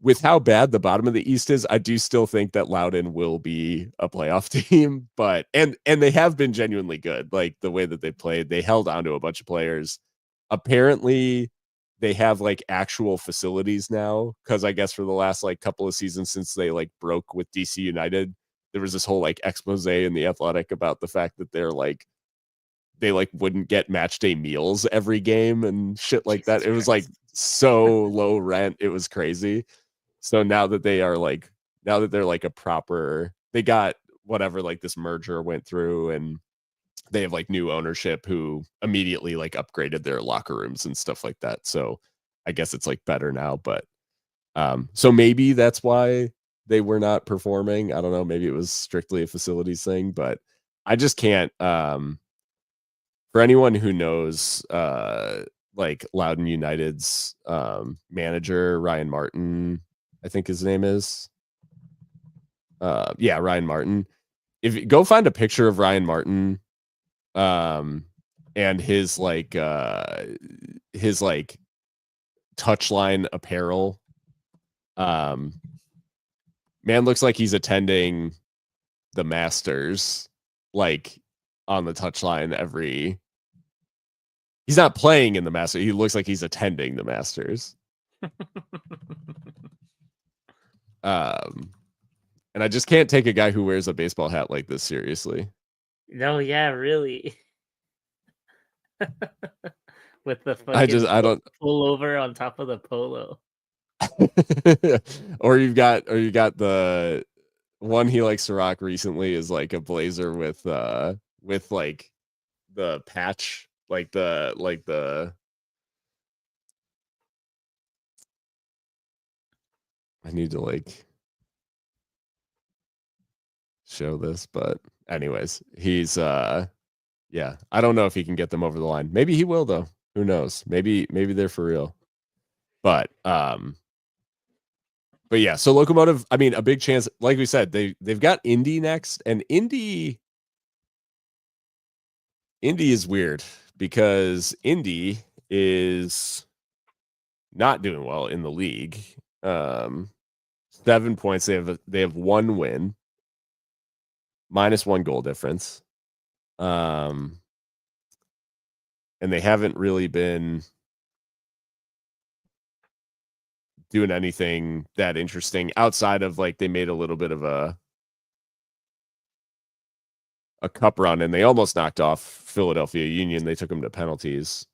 with how bad the bottom of the East is, I do still think that Loudoun will be a playoff team, but and they have been genuinely good. Like the way that they played, they held on to a bunch of players. Apparently, they have like actual facilities now, because I guess for the last like couple of seasons since they like broke with DC United, there was this whole like expose in the Athletic about the fact that they like wouldn't get match day meals every game and shit like that. Jesus It was like Christ. so low rent. It was crazy. So now that they're like a proper, they got whatever, like this merger went through and they have like new ownership who immediately like upgraded their locker rooms and stuff like that. So I guess it's like better now, but so maybe that's why they were not performing. I don't know, maybe it was strictly a facilities thing, but I just can't for anyone who knows like Loudoun United's manager, Ryan Martin, I think his name is. Yeah, Ryan Martin. If you go find a picture of Ryan Martin, and his like touchline apparel, man looks like he's attending the Masters, like on the touchline every. He's not playing in the Masters. He looks like he's attending the Masters. And I just can't take a guy who wears a baseball hat like this seriously. No, yeah, really. With the I fucking don't. pullover on top of the polo. Or you got the one he likes to rock recently is like a blazer with like the patch, like the I need to like show this, but anyways, he's yeah, I don't know if he can get them over the line. Maybe he will though. Who knows? Maybe they're for real. But yeah, so Locomotive, I mean, a big chance, like we said, they've got Indy next, and Indy is weird because Indy is not doing well in the league. 7 points. They have one win, -1 goal difference. And they haven't really been doing anything that interesting outside of like they made a little bit of a cup run and they almost knocked off Philadelphia Union. They took them to penalties.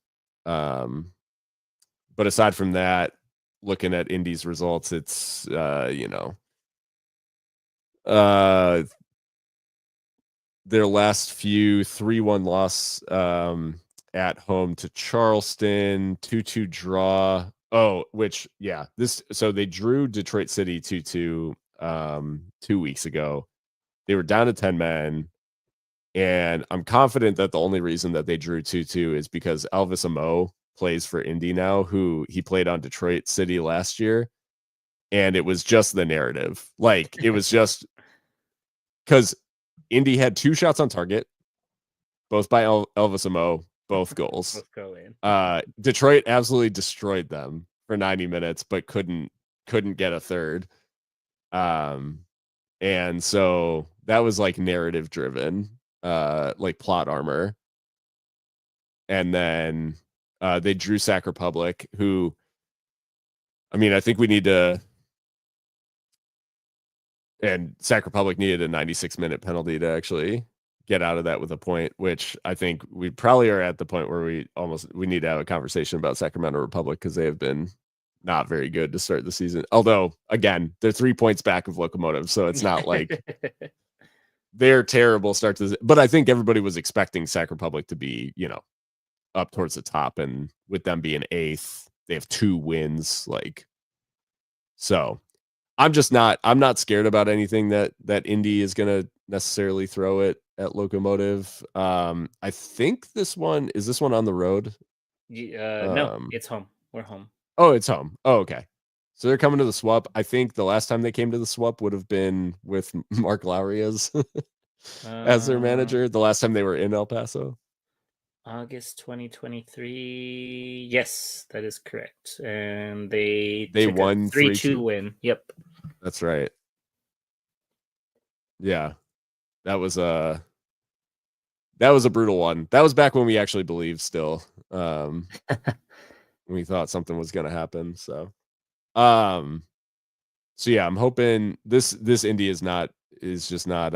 But aside from that, looking at Indy's results, it's their last few 3-1 loss at home to Charleston, 2-2 draw Oh, so they drew Detroit City 2-2 2 weeks ago. They were down to 10 men, and I'm confident that the only reason that they drew 2-2 is because Elvis Amo plays for Indy now, who he played on Detroit City last year, and it was just the narrative. Like, it was just because Indy had 2 shots on target, both by Elvis Amo, both goals. Let's go in. Detroit absolutely destroyed them for 90 minutes, but couldn't get a third. And so that was like narrative driven, like plot armor. And then they drew Sac Republic, who, I mean, I think we need to, and Sac Republic needed a 96-minute penalty to actually get out of that with a point, which I think we probably are at the point where we need to have a conversation about Sacramento Republic, because they have been not very good to start the season. Although, again, they're 3 points back of Locomotive, so it's not like they're terrible start to but I think everybody was expecting Sac Republic to be, up towards the top, and with them being 8th, they have 2 wins. Like, so I'm not scared about anything that Indy is gonna necessarily throw it at Locomotive. I think this one on the road? No, it's home. We're home. Oh, it's home. Oh, okay. So they're coming to the swap. I think the last time they came to the swap would have been with Mark Lowry as their manager. The last time they were in El Paso. August 2023. Yes, that is correct. And they won 3-2 win. Yep. That's right. Yeah. That was a brutal one. That was back when we actually believed still. We thought something was going to happen. So yeah, I'm hoping this Indy is just not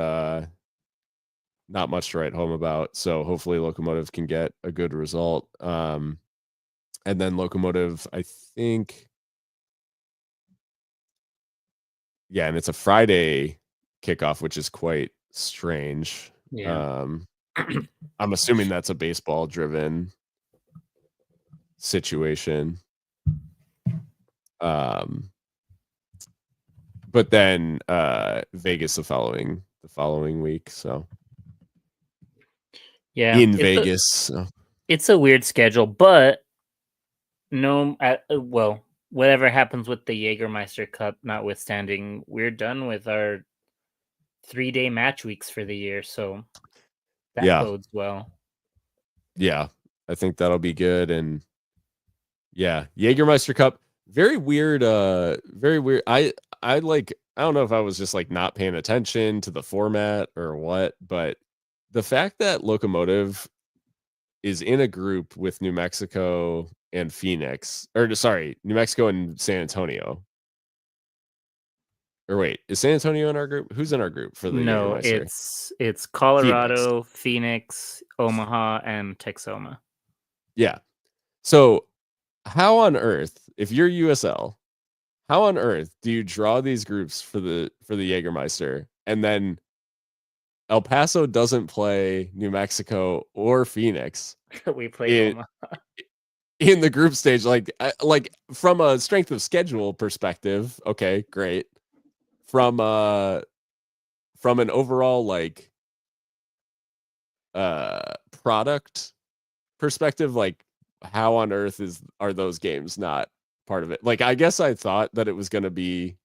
much to write home about. So hopefully Locomotive can get a good result. And then Locomotive, I think, yeah, and it's a Friday kickoff, which is quite strange. Yeah. I'm assuming that's a baseball driven situation. But then Vegas the following week. So yeah, in Vegas. It's a weird schedule, but well, whatever happens with the Jägermeister Cup notwithstanding, we're done with our 3-day match weeks for the year, so that bodes well. Yeah, I think that'll be good. And yeah, Jägermeister Cup, very weird. Very weird. I don't know if I was just like not paying attention to the format or what, but the fact that Locomotive is in a group with New Mexico and Phoenix, or sorry, New Mexico and San Antonio. Or wait, is San Antonio in our group? Who's in our group for the Jägermeister? It's Colorado, Phoenix, Omaha, and Texoma. Yeah. So how on earth, if you're USL, how on earth do you draw these groups for the Jägermeister, and then El Paso doesn't play New Mexico or Phoenix? We play Omaha in the group stage, like from a strength of schedule perspective. Okay, great. From an overall like product perspective, like how on earth are those games not part of it? Like, I guess I thought that it was going to be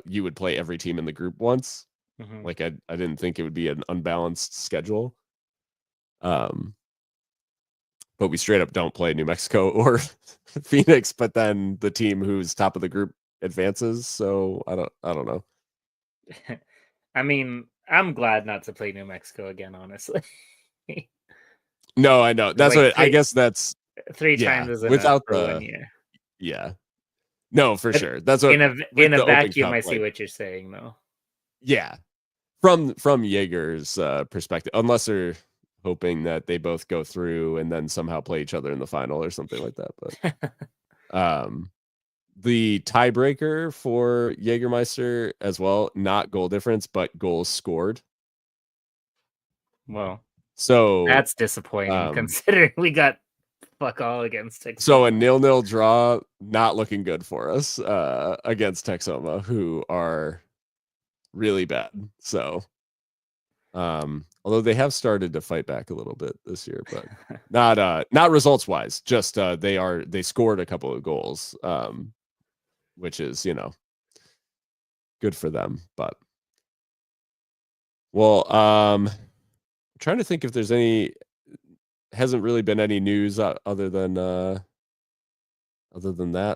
you would play every team in the group once. Mm-hmm. Like I didn't think it would be an unbalanced schedule. But we straight up don't play New Mexico or Phoenix, but then the team who's top of the group advances. So I don't know. I mean, I'm glad not to play New Mexico again, honestly. No, I know. That's like I guess that's 3 times is enough for 1 year. Yeah. No, for sure. That's what in a vacuum, I see what you're saying though. Yeah. From Jaeger's perspective, unless they're hoping that they both go through and then somehow play each other in the final or something like that. But the tiebreaker for Jägermeister as well, not goal difference, but goals scored. Well, so that's disappointing considering we got fuck all against Texoma. So a 0-0 draw, not looking good for us against Texoma, who are really bad. So, although they have started to fight back a little bit this year, but not results wise. Just they scored a couple of goals, which is good for them. But I'm trying to think if there's hasn't really been any news other than that.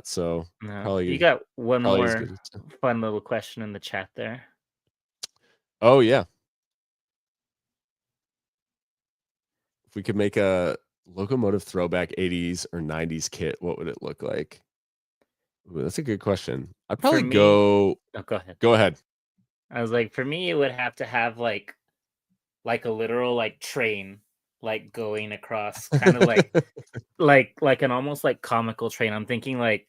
So No, probably you got one probably as more good as- fun little question in the chat there. Oh yeah. If we could make a locomotive throwback 80s or 90s kit, what would it look like? Ooh, that's a good question. I'd probably go. Oh, go ahead. Go ahead. I was like, for me, it would have to have like a literal like train, like going across, kind of like an almost like comical train. I'm thinking like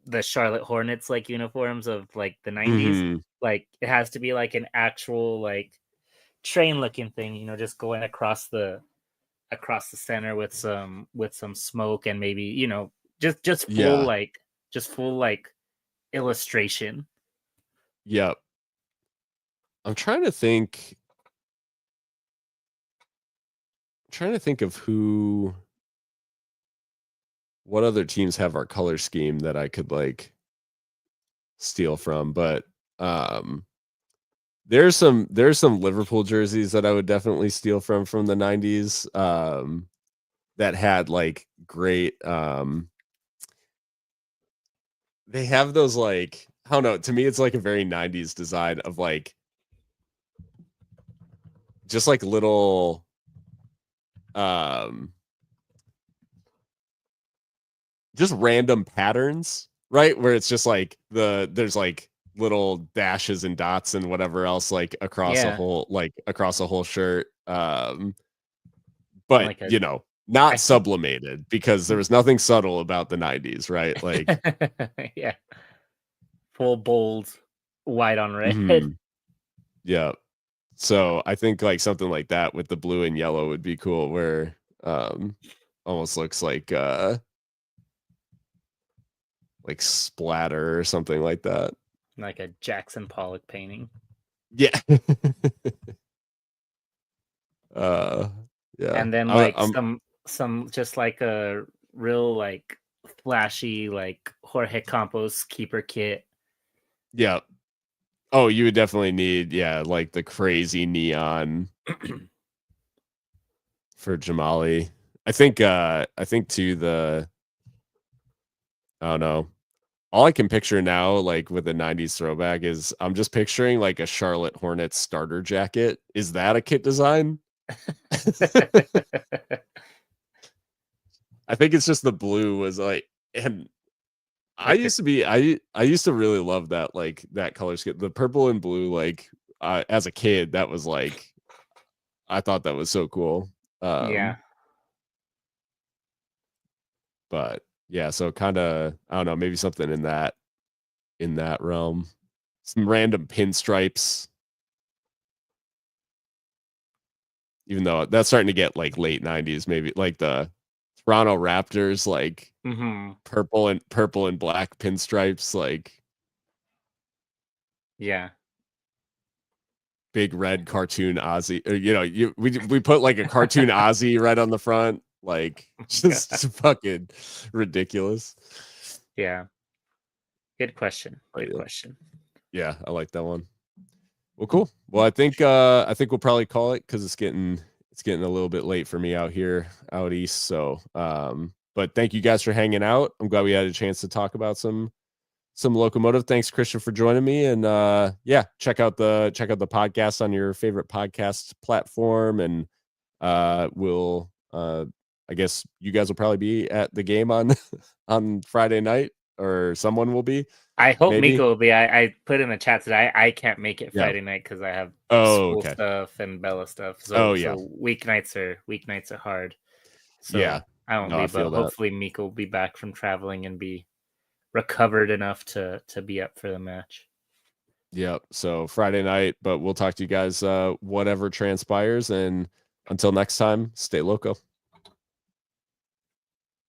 the Charlotte Hornets like uniforms of like the 90s. Mhm. Like it has to be like an actual like train looking thing, just going across the center with some smoke and maybe just full Yeah. like illustration. Yep. I'm trying to think of what other teams have our color scheme that I could like steal from, but there's some Liverpool jerseys that I would definitely steal from the 90s that had like great they have those like, I don't know, to me it's like a very 90s design of like just like little just random patterns, right? Where it's just like there's like little dashes and dots and whatever else like across a whole shirt. But Like not sublimated, because there was nothing subtle about the 90s, right? Like yeah, full bold white on red. mhm. Yeah. So I think like something like that with the blue and yellow would be cool, where almost looks like splatter or something like that. Like a Jackson Pollock painting. Yeah. Yeah. And then like some just like a real like flashy like Jorge Campos keeper kit. Yeah. Oh, you would definitely need, like the crazy neon for Jamali. I think too I don't know. All I can picture now, like with a 90s throwback, is I'm just picturing like a Charlotte Hornets starter jacket. Is that a kit design? I think it's just the blue was like, and I used to really love that, like that color scheme, the purple and blue, like as a kid, that was like, I thought that was so cool. Yeah. But yeah, so kind of, I don't know, maybe something in that realm. Some random pinstripes. Even though that's starting to get like late 90s, maybe like the Toronto Raptors, like purple and black pinstripes, like yeah, big red cartoon Ozzy. Or, we put like a cartoon Ozzy right on the front, like just fucking ridiculous. Yeah. Good question. Good question. Yeah, I like that one. Well, cool. Well, I think we'll probably call it, because it's getting a little bit late for me out here out east. So, but thank you guys for hanging out. I'm glad we had a chance to talk about some locomotive. Thanks, Christian, for joining me. And check out the podcast on your favorite podcast platform. And we'll I guess you guys will probably be at the game on on Friday night, or someone will be. I hope maybe. Miko will be. I put in the chat that I can't make it Friday night because I have school stuff and Bella stuff. So weeknights are hard. So I won't be, but hopefully Miko will be back from traveling and be recovered enough to be up for the match. Yep. So Friday night, but we'll talk to you guys whatever transpires, and until next time, stay loco.